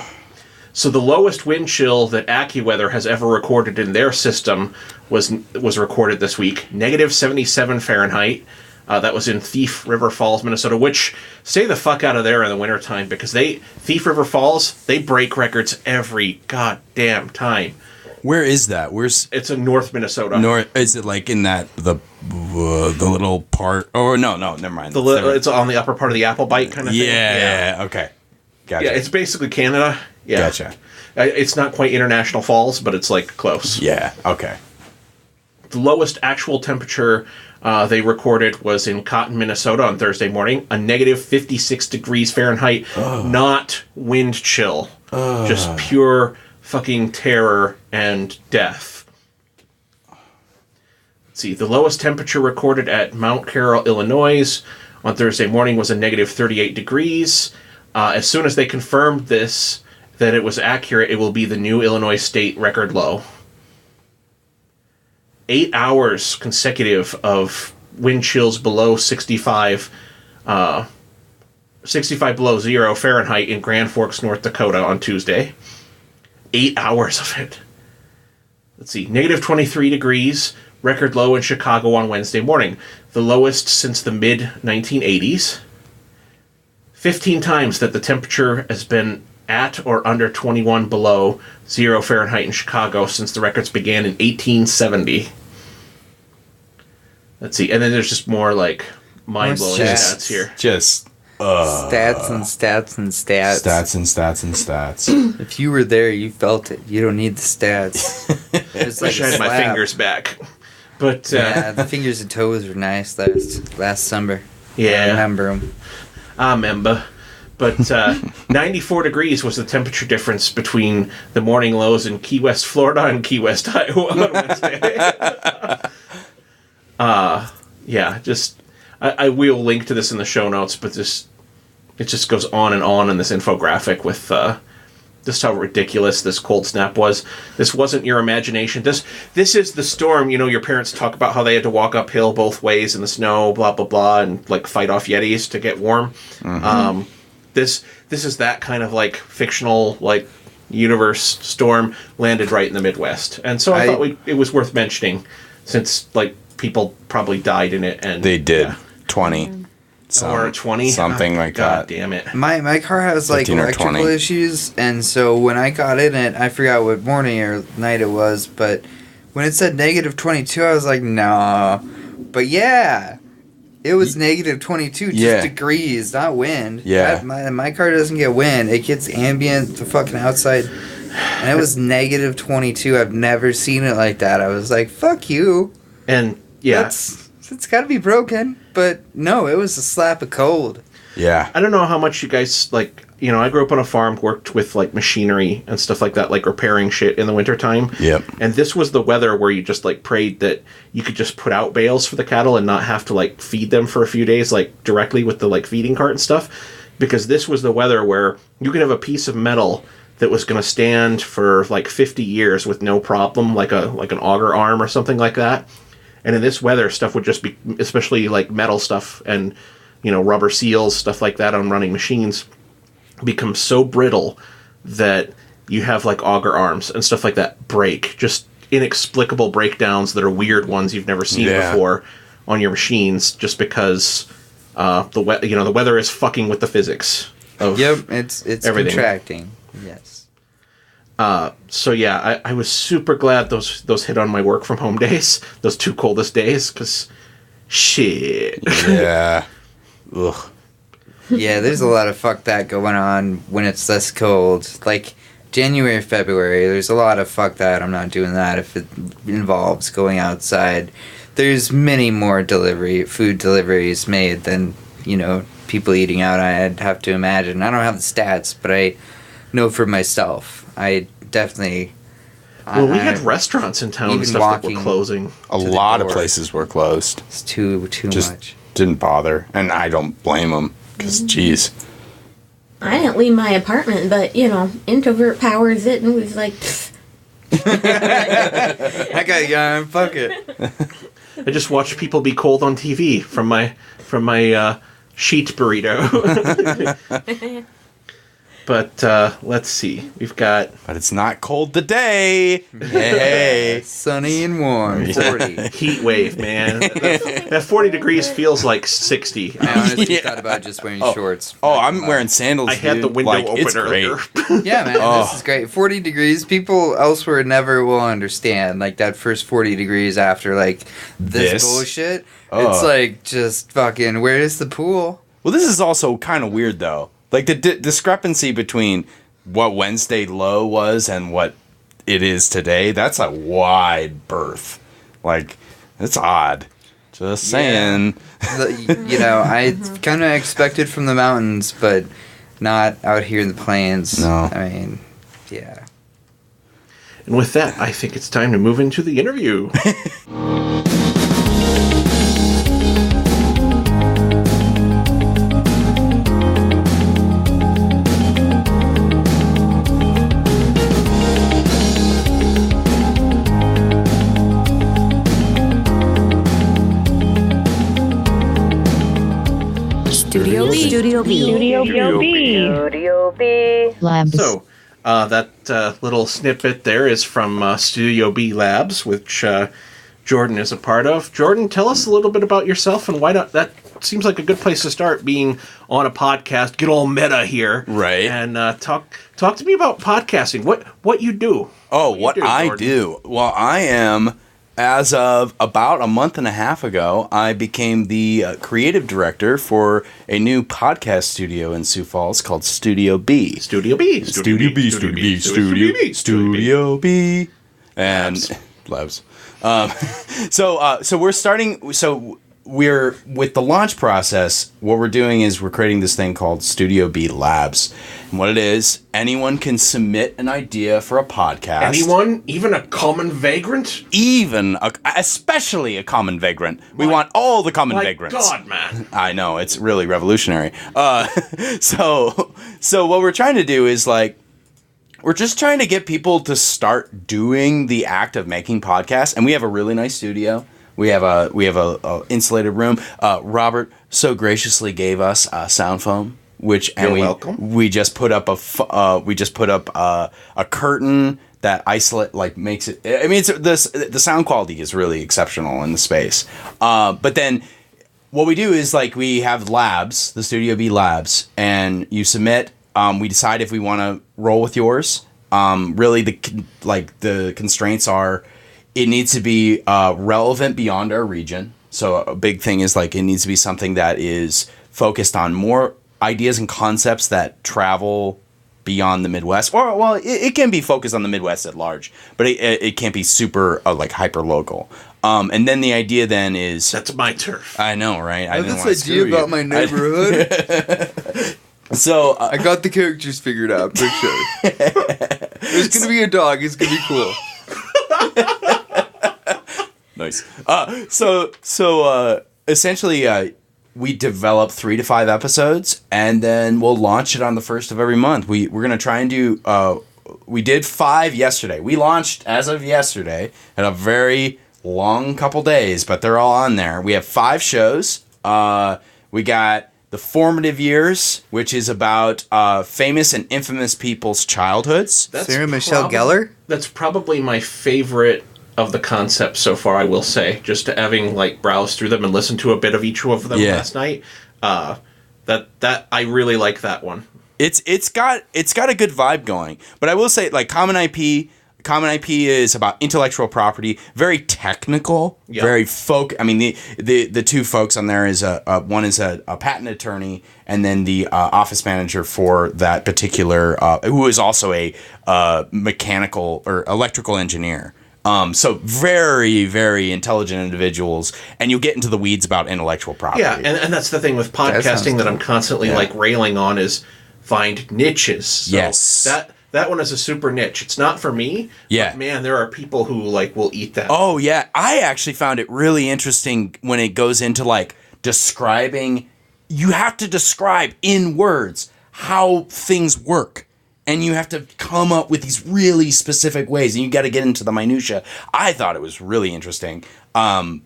So the lowest wind chill that AccuWeather has ever recorded in their system was recorded this week, negative 77 Fahrenheit. That was in Thief River Falls, Minnesota, which stay the fuck out of there in the wintertime because Thief River Falls, they break records every goddamn time. Where is that? It's in North Minnesota. Is it like in the little part? Oh no, never mind. It's on the upper part of the Applebite kind of thing. Yeah. Okay. Gotcha. Yeah, it's basically Canada. Yeah. Gotcha. It's not quite International Falls, but it's like close. Yeah. Okay. The lowest actual temperature they recorded was in Cotton, Minnesota on Thursday morning, a negative 56 degrees Fahrenheit, not wind chill, just pure fucking terror and death. Let's see, the lowest temperature recorded at Mount Carroll, Illinois on Thursday morning was a negative 38 degrees. As soon as they confirmed this, that it was accurate, it will be the new Illinois state record low. 8 hours consecutive of wind chills below 65 below zero Fahrenheit in Grand Forks, North Dakota on Tuesday. 8 hours of it. Let's see, negative 23 degrees, record low in Chicago on Wednesday morning. The lowest since the mid-1980s. 15 times that the temperature has been at or under 21 below zero Fahrenheit in Chicago since the records began in 1870. Let's see, and then there's just more like mind-blowing stats here. Just stats and stats and stats. Stats and stats and stats. If you were there, you felt it. You don't need the stats. It's Wish I had my fingers back. But yeah, the fingers and toes were nice last summer. Yeah. I remember them. I remember. But 94 degrees was the temperature difference between the morning lows in Key West, Florida and Key West, Iowa on Wednesday. Yeah, just I will link to this in the show notes, but it just goes on in this infographic with just how ridiculous this cold snap was. This wasn't your imagination. This is the storm. You know, your parents talk about how they had to walk uphill both ways in the snow, blah blah blah, and like fight off Yetis to get warm. Mm-hmm. This is that kind of like fictional like universe storm landed right in the Midwest, and so I thought it was worth mentioning since like people probably died in it, and they did 20 or 20 something like God that. Damn it! My car has like electrical issues, and so when I got in it, I forgot what morning or night it was, but when it said negative 22, I was like, nah. But yeah. It was negative 22, just degrees, not wind. Yeah. My car doesn't get wind. It gets ambient, the fucking outside. And it was negative 22. I've never seen it like that. I was like, fuck you. And, yeah. It's got to be broken. But, no, it was a slap of cold. Yeah. I don't know how much you guys, like, you know, I grew up on a farm, worked with, like, machinery and stuff like that, like repairing shit in the wintertime. Yep. And this was the weather where you just, like, prayed that you could just put out bales for the cattle and not have to, like, feed them for a few days, like, directly with the, like, feeding cart and stuff. Because this was the weather where you could have a piece of metal that was going to stand for, like, 50 years with no problem, like an auger arm or something like that. And in this weather, stuff would just be, especially, like, metal stuff and, you know, rubber seals, stuff like that on running machines, become so brittle that you have like auger arms and stuff like that break, just inexplicable breakdowns that are weird ones you've never seen before on your machines, just because the weather is fucking with the physics. of it's everything. contracting. Yes. So yeah, I was super glad those hit on my work from home days, those 2 coldest days, because shit. Yeah. Ugh. Yeah, there's a lot of fuck that going on when it's this cold. Like January, February, there's a lot of fuck that. I'm not doing that if it involves going outside. There's many more food deliveries made than, people eating out, I'd have to imagine. I don't have the stats, but I know for myself. I definitely... Well, we had restaurants in town and stuff that were closing. A lot of places were closed. It's too Just much. Didn't bother. And I don't blame them. Because, geez. I didn't leave my apartment, but, introvert powers it and was like... I gotta go and fuck it. I just watched people be cold on TV from my sheet burrito. But let's see. We've got... But it's not cold today. Hey. Sunny and warm. 40. Heat wave, man. That 40 degrees feels like 60. I honestly thought about just wearing shorts. Oh, I'm wearing sandals, I had the window open earlier. Yeah, man, this is great. 40 degrees. People elsewhere never will understand. Like, that first 40 degrees after, like, this bullshit. It's like, just fucking, where's the pool? Well, this is also kind of weird, though. Like, the discrepancy between what Wednesday low was and what it is today, that's a wide berth. Like, it's odd. Just saying. I kind of expected from the mountains, but not out here in the plains. No. I mean, yeah. And with that, I think it's time to move into the interview. Studio B. Studio B. Studio B. Studio B. Labs. So, that little snippet there is from Studio B Labs, which Jordan is a part of. Jordan, tell us a little bit about yourself and why not. That seems like a good place to start, being on a podcast. Get all meta here, right? And talk to me about podcasting. What you do? What I do? Well, I am. As of about a month and a half ago, I became the creative director for a new podcast studio in Sioux Falls called Studio B. Studio B. Studio B. Studio B. Studio B. Studio B. And Labs. So we're starting. So we're with the launch process. What we're doing is we're creating this thing called Studio B Labs. And what it is, anyone can submit an idea for a podcast. Anyone, even a common vagrant, especially a common vagrant. We want all the common vagrants. God, man! I know, it's really revolutionary. So what we're trying to do is we're just trying to get people to start doing the act of making podcasts, and we have a really nice studio. We have a insulated room. Robert so graciously gave us sound foam, welcome. We just put up a curtain that makes it. I mean, the sound quality is really exceptional in the space. But then what we do is we have labs, the Studio B Labs, and you submit. We decide if we want to roll with yours. Really, the constraints are. It needs to be relevant beyond our region. So a big thing is it needs to be something that is focused on more ideas and concepts that travel beyond the Midwest. Or, it can be focused on the Midwest at large, but it can't be super hyper local. And then the idea then is... That's my turf. I know, right? I have this idea about my neighborhood. So I got the characters figured out, for sure. There's going to be a dog. It's going to be cool. Nice. So essentially, we develop 3 to 5 episodes, and then we'll launch it on the 1st of every month. We're gonna try and do. We did 5 yesterday. We launched as of yesterday at a very long couple days, but they're all on there. We have 5 shows. We got The Formative Years, which is about famous and infamous people's childhoods. Sarah Michelle Gellar? That's probably my favorite of the concepts so far, I will say. Just having browsed through them and listened to a bit of each of them last night. That I really like that one. It's got a good vibe going. But I will say, like, Common IP is about intellectual property, very technical, very I mean, the two folks on there is one is a patent attorney, and then the office manager for that particular, who is also a mechanical or electrical engineer. So very, very intelligent individuals, and you get into the weeds about intellectual property. Yeah, and that's the thing with podcasting that I'm constantly like railing on is find niches. So yes. That one is a super niche. It's not for me. Yeah. But man, there are people who like will eat that. Oh yeah, I actually found it really interesting when it goes into like describing. You have to describe in words how things work, and you have to come up with these really specific ways, and you got to get into the minutia. I thought it was really interesting, but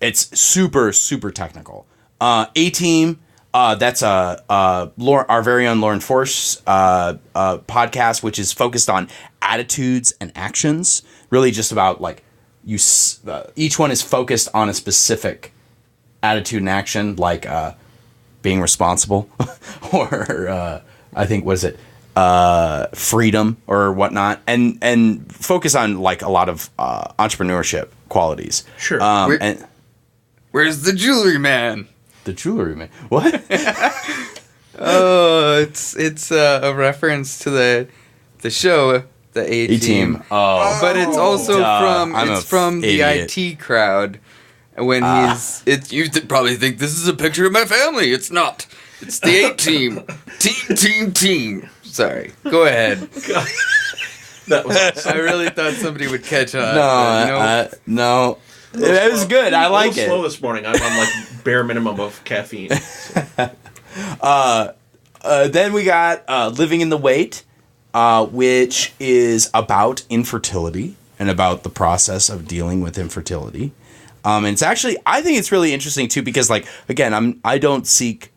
it's super super technical. A-Team. That's our very own Lauren Force podcast, which is focused on attitudes and actions. Really, just about like each one is focused on a specific attitude and action, like being responsible, or I think freedom or whatnot, and focus on like a lot of entrepreneurship qualities. Sure. Where's the jewelry man? The jewelry man. What? Oh, it's a reference to the show, the A-Team. Oh, but it's also from the IT crowd. When you probably think this is a picture of my family. It's not. It's the A-Team. Team. Sorry. Go ahead. That was awesome. I really thought somebody would catch on. No. It was good. I like it. Slow this morning. I'm on like bare minimum of caffeine. So. Then we got Living in the Wait, which is about infertility and about the process of dealing with infertility. And it's actually, I think it's really interesting too, because like, again, I don't seek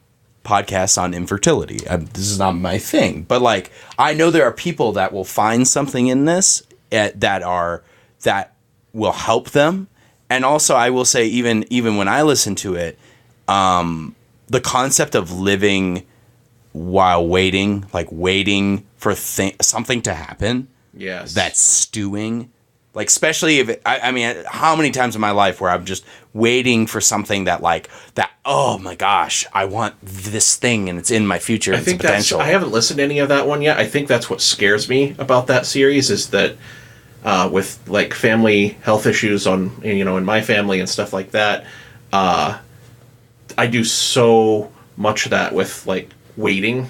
podcasts on infertility. This is not my thing, but like, I know there are people that will find something in this that will help them. And also, I will say, even when I listen to it, the concept of living while waiting, like waiting for something to happen, yes, that's stewing, like especially if I mean, how many times in my life where I'm just waiting for something that. Oh my gosh, I want this thing, and it's in my future. I think I haven't listened to any of that one yet. I think that's what scares me about that series is that. With like family health issues in my family and stuff like that, I do so much of that with like waiting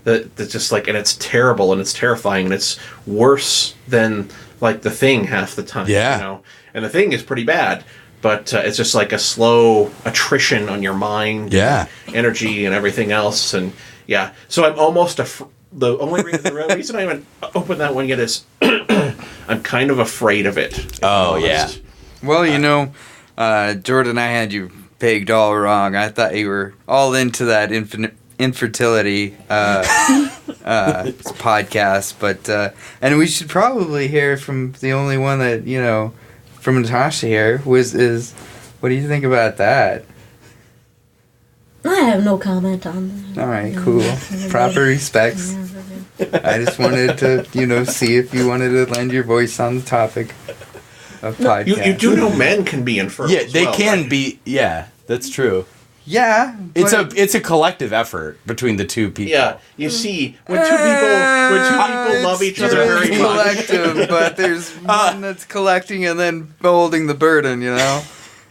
that's just like, and it's terrible and it's terrifying and it's worse than like The Thing half the time. Yeah. And The Thing is pretty bad, but it's just like a slow attrition on your mind, energy and everything else, and so I'm almost the reason I haven't opened that one yet is I'm kind of afraid of it. Oh, yeah. Well, Jordan, I had you pegged all wrong. I thought you were all into that infertility podcast, but and we should probably hear from the only one that, from Natasha here, is what do you think about that? I have no comment on that. All right, cool. Proper respects. I just wanted to, see if you wanted to lend your voice on the topic of podcast. You do know men can be infertile. Yeah, they can be. Yeah, that's true. Yeah, it's a collective effort between the two people. Yeah, you see, when two people love each other very much, collective, but there's one that's collecting and then holding the burden.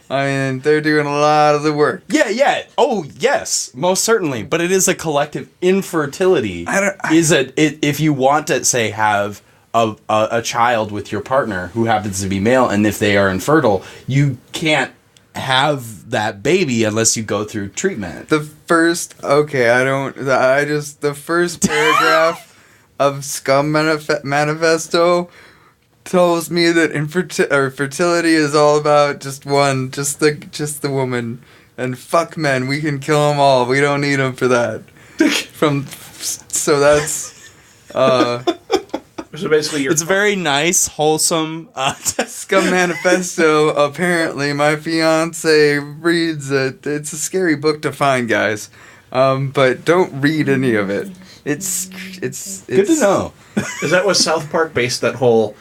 I mean, they're doing a lot of the work. Yeah. Oh, yes, most certainly. But it is a collective infertility. If you want to, say, have a child with your partner who happens to be male, and if they are infertile, you can't have that baby unless you go through treatment. The first paragraph of Scum Manifesto tells me that fertility is all about just the woman, and fuck men, we can kill them all. We don't need them for that. So that's so basically it's very nice, wholesome. Scum Manifesto. Apparently, my fiance reads it. It's a scary book to find, guys. But don't read any of it. It's good to know. Is that what South Park based that whole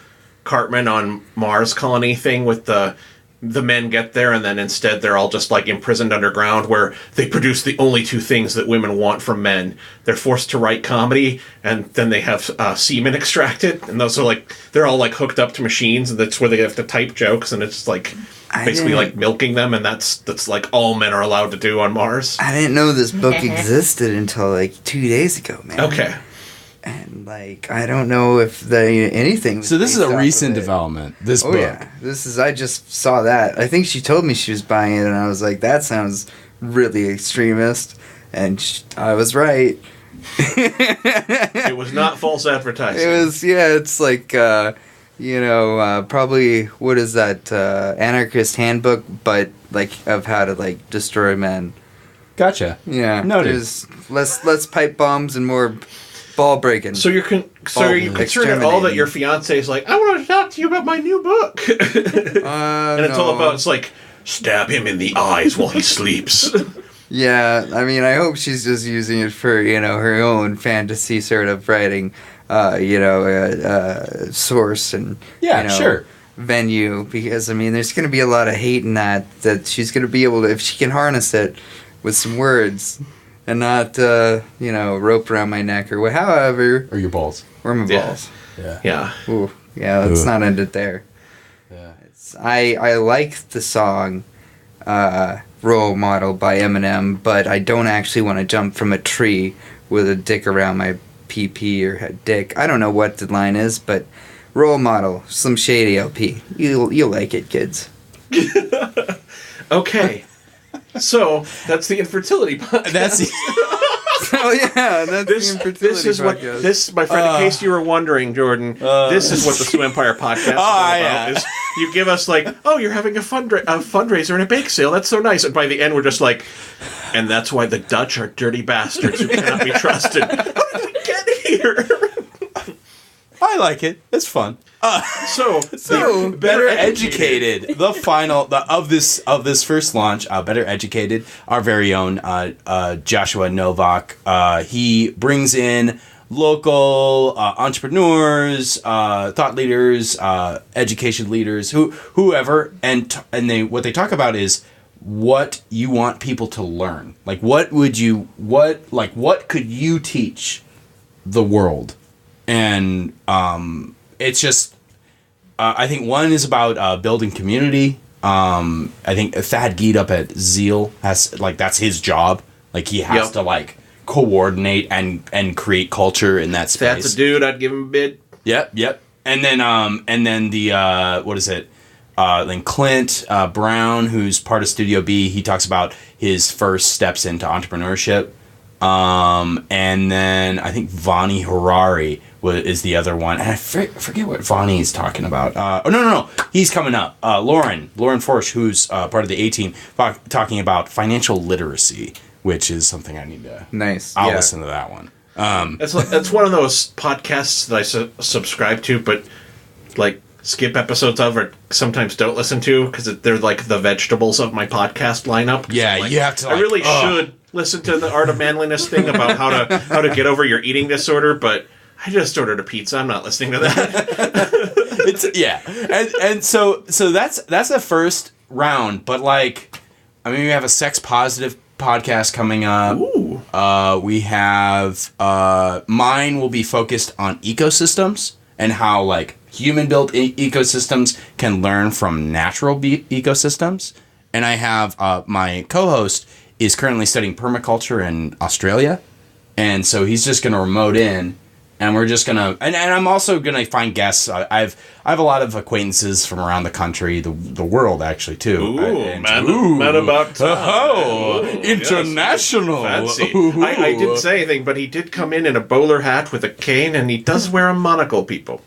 Cartman on Mars colony thing with the men get there and then instead they're all just like imprisoned underground where they produce the only two things that women want from men. They're forced to write comedy and then they have semen extracted, and those are like they're all like hooked up to machines, and that's where they have to type jokes, and it's like basically like milking them, and that's like all men are allowed to do on Mars. I didn't know this book existed until like 2 days ago, man. Okay. And like I don't know if anything. So this is a recent development. This book. Yeah, I just saw that. I think she told me she was buying it, and I was like, that sounds really extremist, and I was right. It was not false advertising. It was, yeah. It's like probably what is that anarchist handbook, but like of how to like destroy men. Gotcha. Yeah. Noted. There's less pipe bombs and more ball breaking. So you're concerned at all that your fiance is like, I want to talk to you about my new book, and it's all about, it's like, stab him in the eyes while he sleeps. Yeah, I mean, I hope she's just using it for her own fantasy sort of writing, source and sure, venue, because I mean, there's going to be a lot of hate in that she's going to be able to, if she can harness it with some words. And not, rope around my neck or however. Or your balls. Or my balls. Yeah. Yeah. Ooh, yeah, let's not end it there. Yeah. I like the song Role Model by Eminem, but I don't actually want to jump from a tree with a dick around my PP or dick. I don't know what the line is, but Role Model, Slim Shady LP. You'll like it, kids. Okay. So that's the infertility podcast. That's the This is what my friend. In case you were wondering, Jordan, this is what the Sioux Empire podcast is all about. Is you give us like, oh, you're having a fundraiser and a bake sale. That's so nice. And by the end, we're just like, and that's why the Dutch are dirty bastards who cannot be trusted. How did we get here? I like it. It's fun. So Better Educated. The final of this first launch. Better Educated. Our very own Joshua Novak. He brings in local entrepreneurs, thought leaders, education leaders, whoever, and what they talk about is what you want people to learn. Like what could you teach the world? And it's just, I think one is about building community. I think Thad Geet up at Zeal that's his job. Like he has to coordinate and create culture in that space. That's a dude. I'd give him a bid. Yep. And then the what is it? Then Clint Brown, who's part of Studio B, he talks about his first steps into entrepreneurship. And then I think Vani Harari is the other one. And I forget what Vani is talking about. No. He's coming up. Lauren Forsch, who's part of the A-Team, talking about financial literacy, which is something I need to... Nice. I'll listen to that one. That's one of those podcasts that I subscribe to, but skip episodes of or sometimes don't listen to because they're like the vegetables of my podcast lineup. Yeah, you have to. I really should listen to the Art of Manliness thing about how to get over your eating disorder, but I just ordered a pizza. I'm not listening to that. and so that's the first round. But we have a sex positive podcast coming up. Ooh. We have mine will be focused on ecosystems and how human-built ecosystems can learn from natural ecosystems. And I have my co-host is currently studying permaculture in Australia. And so he's just going to remote in. And we're just going to... And I'm also going to find guests. I have a lot of acquaintances from around the country, the world, actually, too. Man about time. Oh, international. Yes, fancy. I didn't say anything, but he did come in a bowler hat with a cane, and he does wear a monocle, people.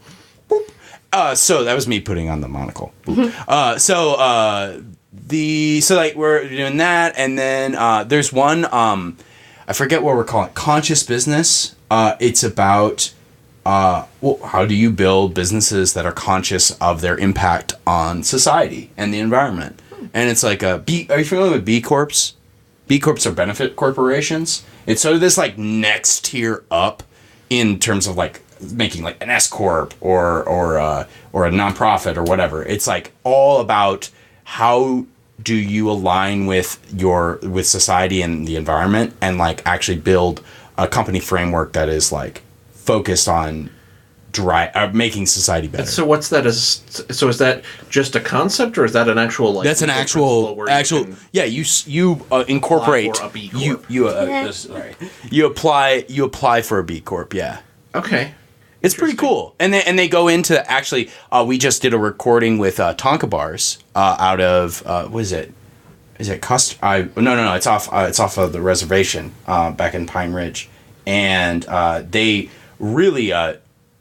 So that was me putting on the monocle. We're doing that, and then there's one I forget what we're calling it, conscious business. It's about how do you build businesses that are conscious of their impact on society and the environment. And it's like are you familiar with B Corps? B Corps are benefit corporations, It's sort of this like next tier up in terms of like making like an S corp or a nonprofit or whatever. It's like all about how do you align with society and the environment and like actually build a company framework that is like focused on making society better. So what's that? So is that just a concept, or is that an actual like? That's an actual. Yeah, you incorporate. For a B Corp. You apply for a B Corp. Yeah. Okay. It's pretty cool, and they go into actually. We just did a recording with Tonka Bars out of what is it? Is it No. It's off of the reservation back in Pine Ridge, and they really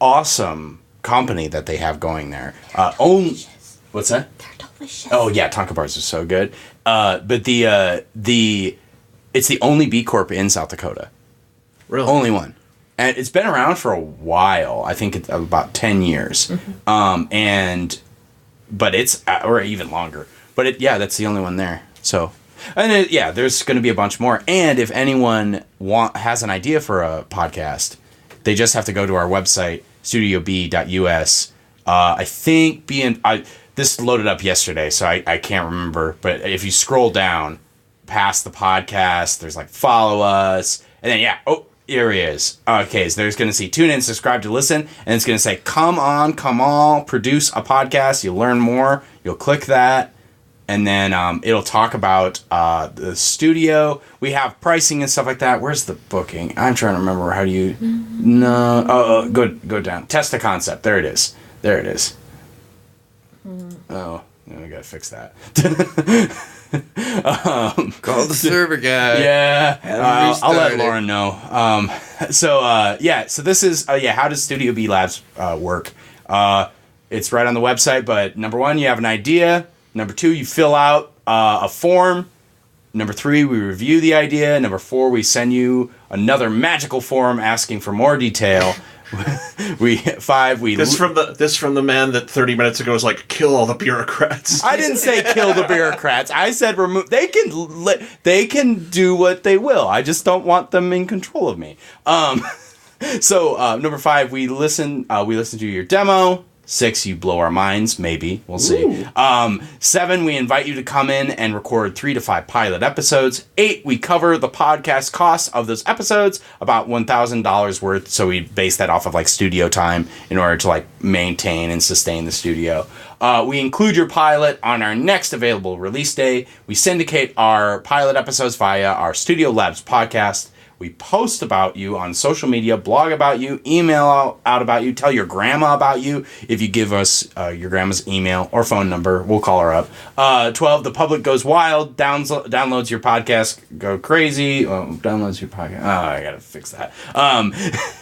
awesome company that they have going there. What's that? They're delicious. Oh yeah, Tonka Bars are so good. But it's the only B Corp in South Dakota. Really? Only one. And it's been around for a while. I think it's about 10 years. Mm-hmm. But it's, or even longer. But that's the only one there. So, there's going to be a bunch more. And if anyone has an idea for a podcast, they just have to go to our website, studiob.us. I think this loaded up yesterday, so I can't remember. But if you scroll down past the podcast, there's like follow us. And then, here he is. Okay, so there's going to see tune in, subscribe to listen, and it's going to say, come on, produce a podcast. You'll learn more. You'll click that, and then it'll talk about the studio. We have pricing and stuff like that. Where's the booking? I'm trying to remember. How do you... Mm-hmm. No. Go down. Test the concept. There it is. Mm. Oh, we got to fix that. Call the server guy. Yeah, I'll let Lauren know. So this is how does Studio B Labs work? It's right on the website, but number 1, you have an idea. Number 2, you fill out a form. Number 3, we review the idea. Number 4, we send you another magical form asking for more detail. This from the man that 30 minutes ago was like, kill all the bureaucrats. I didn't say kill the bureaucrats. I said remove. They can do what they will. I just don't want them in control of me. So number 5, we listen to your demo. 6, you blow our minds. Maybe we'll see. 7, we invite you to come in and record 3 to 5 pilot episodes. 8, we cover the podcast costs of those episodes, about $1,000 worth. So we base that off of like studio time in order to like maintain and sustain the studio. We include your pilot on our next available release day. We syndicate our pilot episodes via our Studio Labs podcast. We post about you on social media, blog about you, email out about you, tell your grandma about you. If you give us your grandma's email or phone number, we'll call her up. 12, the public goes wild, downloads your podcast, go crazy. Downloads your podcast. Oh, I gotta fix that.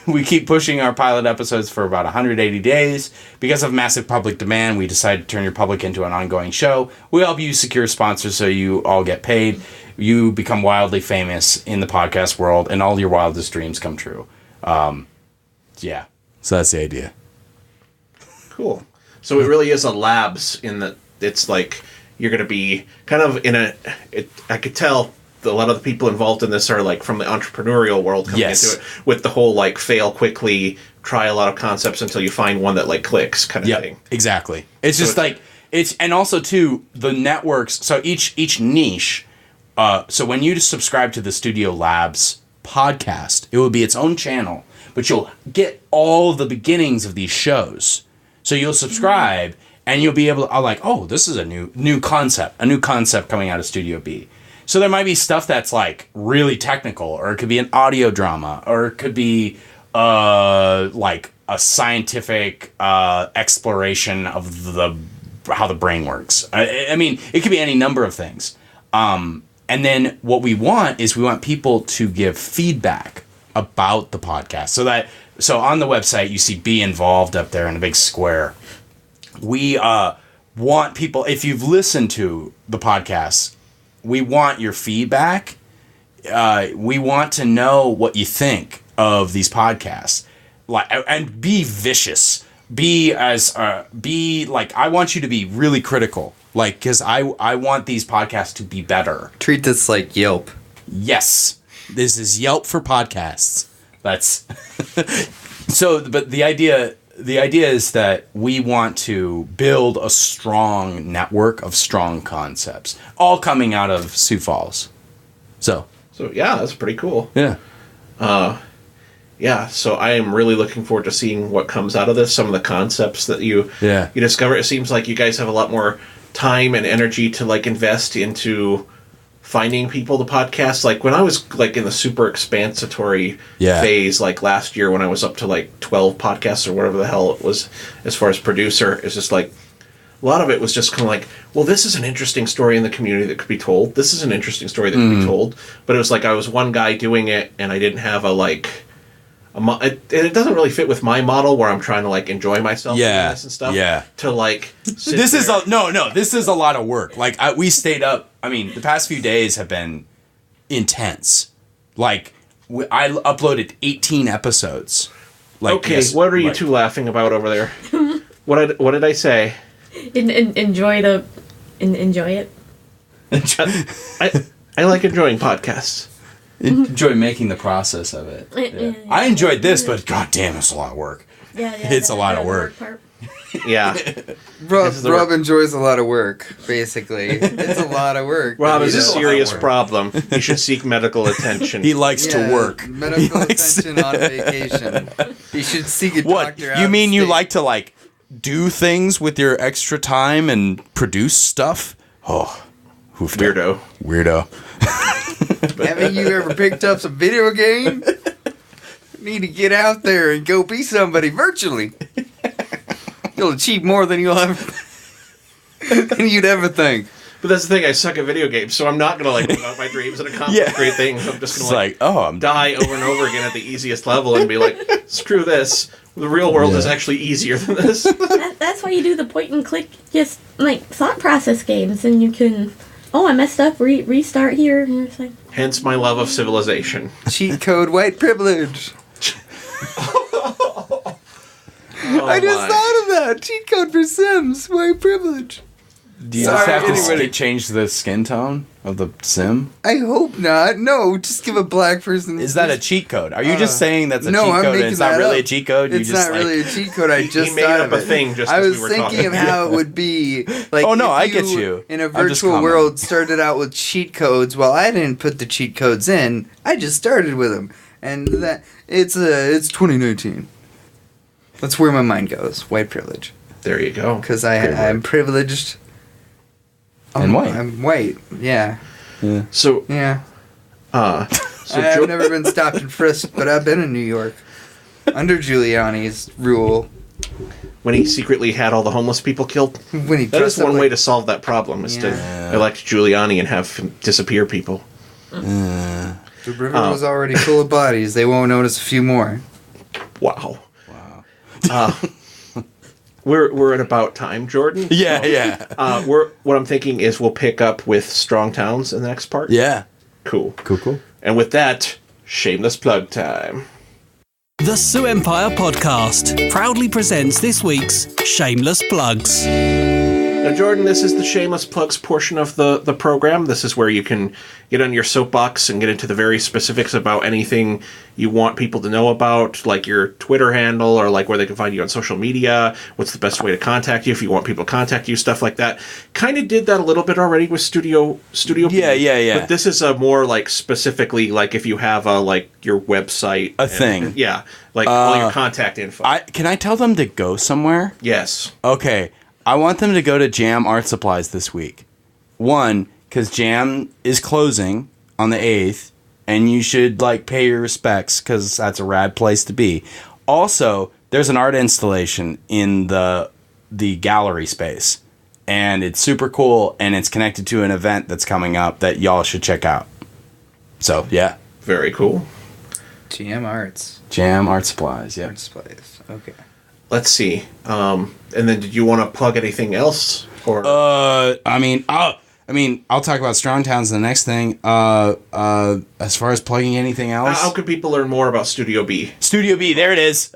We keep pushing our pilot episodes for about 180 days. Because of massive public demand, we decided to turn your public into an ongoing show. We help you secure sponsors so you all get paid. You become wildly famous in the podcast world, and all your wildest dreams come true. So that's the idea. Cool. So it really is a labs in that it's like you're going to be kind of I could tell a lot of the people involved in this are like from the entrepreneurial world coming into it with the whole like fail quickly, try a lot of concepts until you find one that like clicks kind of thing. Exactly. It's so just like and also too the networks. So each niche. So when you subscribe to the Studio Labs podcast, it will be its own channel, but you'll get all of the beginnings of these shows. So you'll subscribe, and you'll be able to, this is a new concept coming out of Studio B. So there might be stuff that's like really technical, or it could be an audio drama, or it could be like a scientific exploration of how the brain works. I mean, it could be any number of things. And then what we want people to give feedback about the podcast. So on the website, you see Be Involved up there in a big square. We want people, if you've listened to the podcast, we want your feedback. We want to know what you think of these podcasts. And be vicious. I want you to be really critical. Because I want these podcasts to be better. Treat this like Yelp. Yes. This is Yelp for podcasts. That's so. But the idea is that we want to build a strong network of strong concepts, all coming out of Sioux Falls. So yeah, that's pretty cool. Yeah. Yeah, so I am really looking forward to seeing what comes out of this. Some of the concepts that you discover. It seems like you guys have a lot more time and energy to like invest into finding people to podcast. Like when I was like in the super expansatory phase, like last year when I was up to like 12 podcasts or whatever the hell it was, as far as producer, it's just like a lot of it was just kind of like, well, this is an interesting story in the community that could be told. This is an interesting story that could be told. But it was like I was one guy doing it, and I didn't have it doesn't really fit with my model where I'm trying to like enjoy myself doing this and stuff. Yeah. To like this is a lot of work. Like we stayed up. I mean, the past few days have been intense. Like I uploaded 18 episodes. Like, okay, what are you two laughing about over there? What did I say? Enjoy it. I like enjoying podcasts. Enjoy making the process of it. I enjoyed this, but goddamn, it's a lot of work. Yeah, it's a lot of work. Yeah. Rob enjoys a lot of work, basically. It's a lot of work. Rob is a serious problem. You should seek medical attention. He likes to work. Medical attention on vacation. You should seek a doctor out. You mean you like to like do things with your extra time and produce stuff? Oh, Weirdo. Haven't you ever picked up some video game? Need to get out there and go be somebody virtually. You'll achieve more than you'd ever think. But that's the thing, I suck at video games, so I'm not gonna like live out my dreams and accomplish great things. I'm just gonna die over and over again at the easiest level and be like, screw this. The real world is actually easier than this. That's why you do the point and click, just like thought process games, and you can. Oh, I messed up. Restart here. And it's like, hence my love of Civilization. Cheat code white privilege. I just thought of that. Cheat code for Sims. White privilege. Do you just have to change the skin tone of the sim? I hope not. No, just give a black person... Is that a cheat code? Are you just saying that's a cheat code and it's not really a cheat code? It's not really a cheat code. I just thought of it. Thing just I was thinking of how it would be... Like, oh, no, I get you. In a virtual world, started out with cheat codes. Well, I didn't put the cheat codes in. I just started with them. And that it's 2019. That's where my mind goes. White privilege. There you go. Because I'm privileged... And white. I'm white, yeah. So... Yeah. I've never been stopped and frisked, but I've been in New York. Under Giuliani's rule. When he secretly had all the homeless people killed? That is one way to solve that problem, is to elect Giuliani and have him disappear people. The river was already full of bodies. They won't notice a few more. Wow. We're at about time, Jordan. Yeah. What I'm thinking is we'll pick up with Strong Towns in the next part. Yeah. Cool. Cool. And with that, shameless plug time. The Sioux Empire Podcast proudly presents this week's Shameless Plugs. Now, Jordan, this is the shameless plugs portion of the program. This is where you can get on your soapbox and get into the very specifics about anything you want people to know about, like your Twitter handle or like where they can find you on social media, what's the best way to contact you if you want people to contact you, stuff like that. Kind of did that a little bit already with Studio B. Yeah. But this is a more like specifically like if you have a like your website. Thing. Yeah. Like all your contact info. Can I tell them to go somewhere? Yes. Okay. I want them to go to Jam Art Supplies this week. One, because Jam is closing on the 8th, and you should like pay your respects because that's a rad place to be. Also, there's an art installation in the gallery space, and it's super cool, and it's connected to an event that's coming up that y'all should check out. So, yeah. Very cool. Jam Art Supplies, yeah. Art Supplies, okay. Let's see. And then did you want to plug anything else? Or I'll talk about Strong Towns in the next thing. As far as plugging anything else, how can people learn more about Studio B? Studio B, there it is.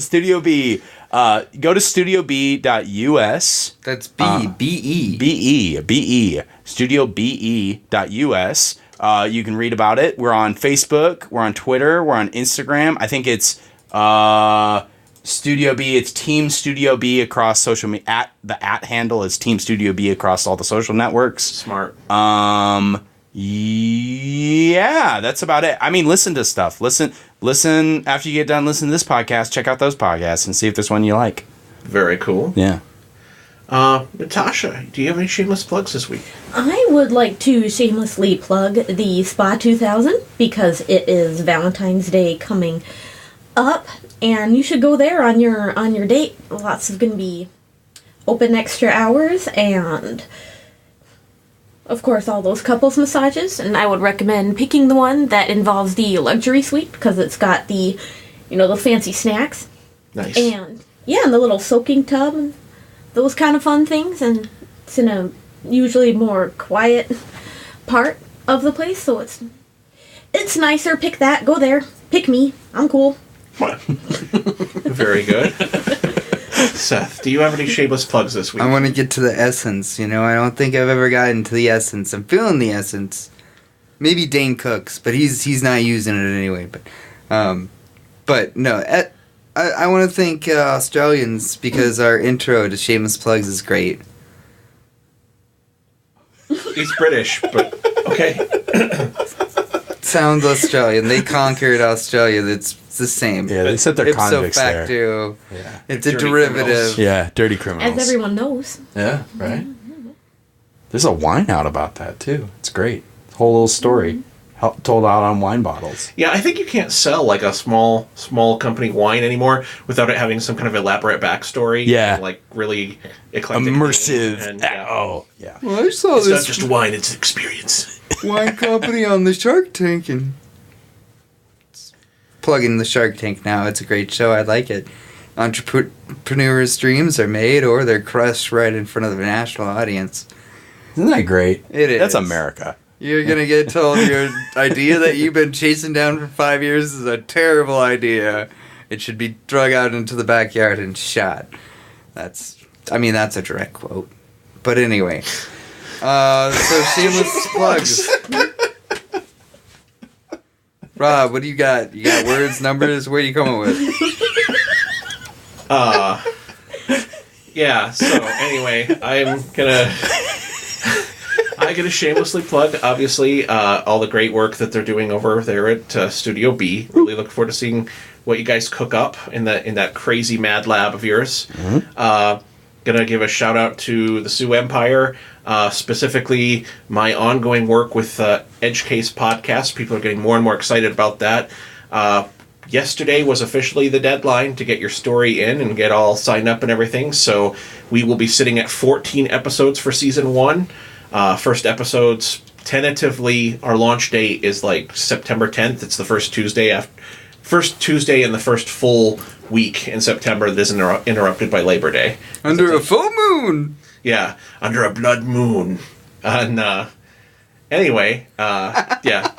Studio B. Go to studiob.us. That's B-E. B-E. Studiobe.us, You can read about it. We're on Facebook. We're on Twitter. We're on Instagram. I think it's Studio B. It's Team Studio B across social media. The handle is Team Studio B across all the social networks. Smart. Yeah, that's about it. I mean, listen to stuff. Listen after you get done. Listen to this podcast. Check out those podcasts and see if there's one you like. Very cool. Yeah. Natasha, do you have any shameless plugs this week? I would like to shamelessly plug the Spa 2000 because it is Valentine's Day coming up, and you should go there on your date. Lots of going to be open extra hours, and of course all those couples massages. And I would recommend picking the one that involves the luxury suite because it's got the fancy snacks. Nice. And yeah, and the little soaking tub and those kind of fun things, and it's in a usually more quiet part of the place, so it's nicer. Pick that. Go there. Pick me. I'm cool. Very good. Seth, do you have any shameless plugs this week? I want to get to the essence. I don't think I've ever gotten to the essence. I'm feeling the essence. Maybe Dane Cooks, but he's not using it anyway. But no. I want to thank Australians because our intro to Shameless Plugs is great. He's British, but okay. Sounds Australian. They conquered Australia. It's the same. Yeah, they said they're convicts there. Ipso facto. Yeah. It's a derivative. Criminals. Yeah, dirty criminals. As everyone knows. Yeah, right? There's a wine out about that, too. It's great. Whole little story. Told out on wine bottles. Yeah, I think you can't sell like a small company wine anymore without it having some kind of elaborate backstory. Yeah. And, like really eclectic. Immersive. And, Oh, yeah. Well, I saw it's this not just wine, it's experience. wine company on the Shark Tank and plugging the Shark Tank now. It's a great show. I like it. Entrepreneurs' dreams are made or they're crushed right in front of the national audience. Isn't that great? It is. That's America. You're going to get told your idea that you've been chasing down for 5 years is a terrible idea. It should be drug out into the backyard and shot. That's a direct quote. But anyway. So shameless plugs. Rob, what do you got? You got words, numbers? What are you coming with? Yeah, so anyway, I'm gonna shamelessly plug, obviously, all the great work that they're doing over there at Studio B. Really look forward to seeing what you guys cook up in that crazy mad lab of yours. Mm-hmm. Gonna give a shout out to the Sioux Empire, specifically my ongoing work with Edge Case podcast. People are getting more and more excited about that. Yesterday was officially the deadline to get your story in and get all signed up and everything. So we will be sitting at 14 episodes for season 1. First episodes, tentatively, our launch date is like September 10th. It's the first Tuesday in the first full week in September that isn't interrupted by Labor Day. Under a full moon! Yeah, under a blood moon. And anyway, yeah.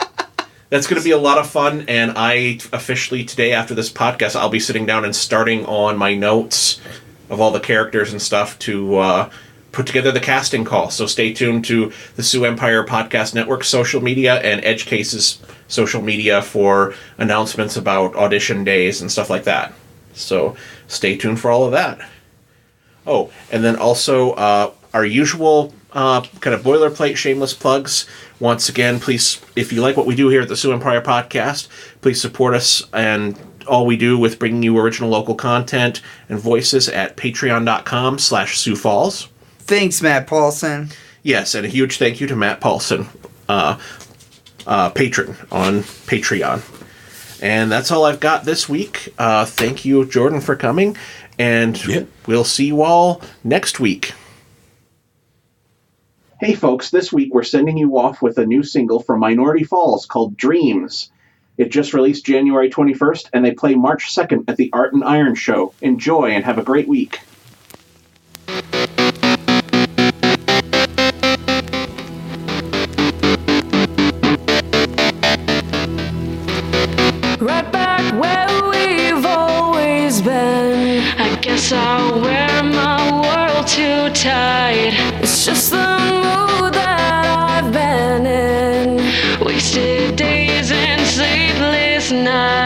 That's going to be a lot of fun, and I officially, today after this podcast, I'll be sitting down and starting on my notes of all the characters and stuff to put together the casting call. So stay tuned to the Sioux Empire Podcast Network social media and Edge Case's social media for announcements about audition days and stuff like that. So stay tuned for all of that. Oh, and then also our usual kind of boilerplate shameless plugs. Once again, please, if you like what we do here at the Sioux Empire Podcast, please support us and all we do with bringing you original local content and voices at patreon.com/Sioux Falls. Thanks, Matt Paulson. Yes, and a huge thank you to Matt Paulson, patron on Patreon. And that's all I've got this week. Thank you, Jordan, for coming, and we'll see you all next week. Hey folks, this week we're sending you off with a new single from Minority Falls called Dreams. It just released January 21st, and they play March 2nd at the Art and Iron Show. Enjoy and have a great week. Right back where we've always been. I guess I'll wear my world too tight. It's just the mood that I've been in. We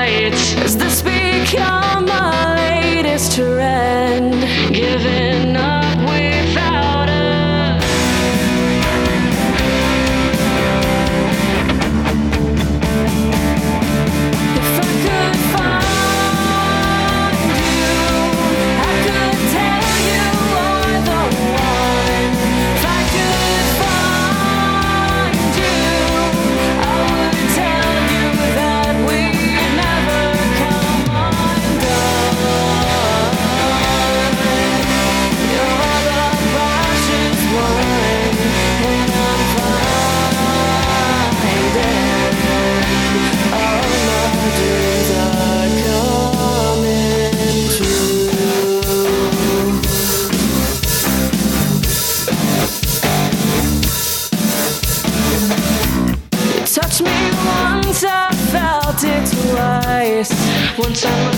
right. Has this become my latest trend? Giving up without a if I could find you, I could tell you are the one. If I could find you, I would tell you that we'd never come undone. You're the precious one, and I'm finding all my dreams are coming true. You touched me once, I felt it twice. Once on my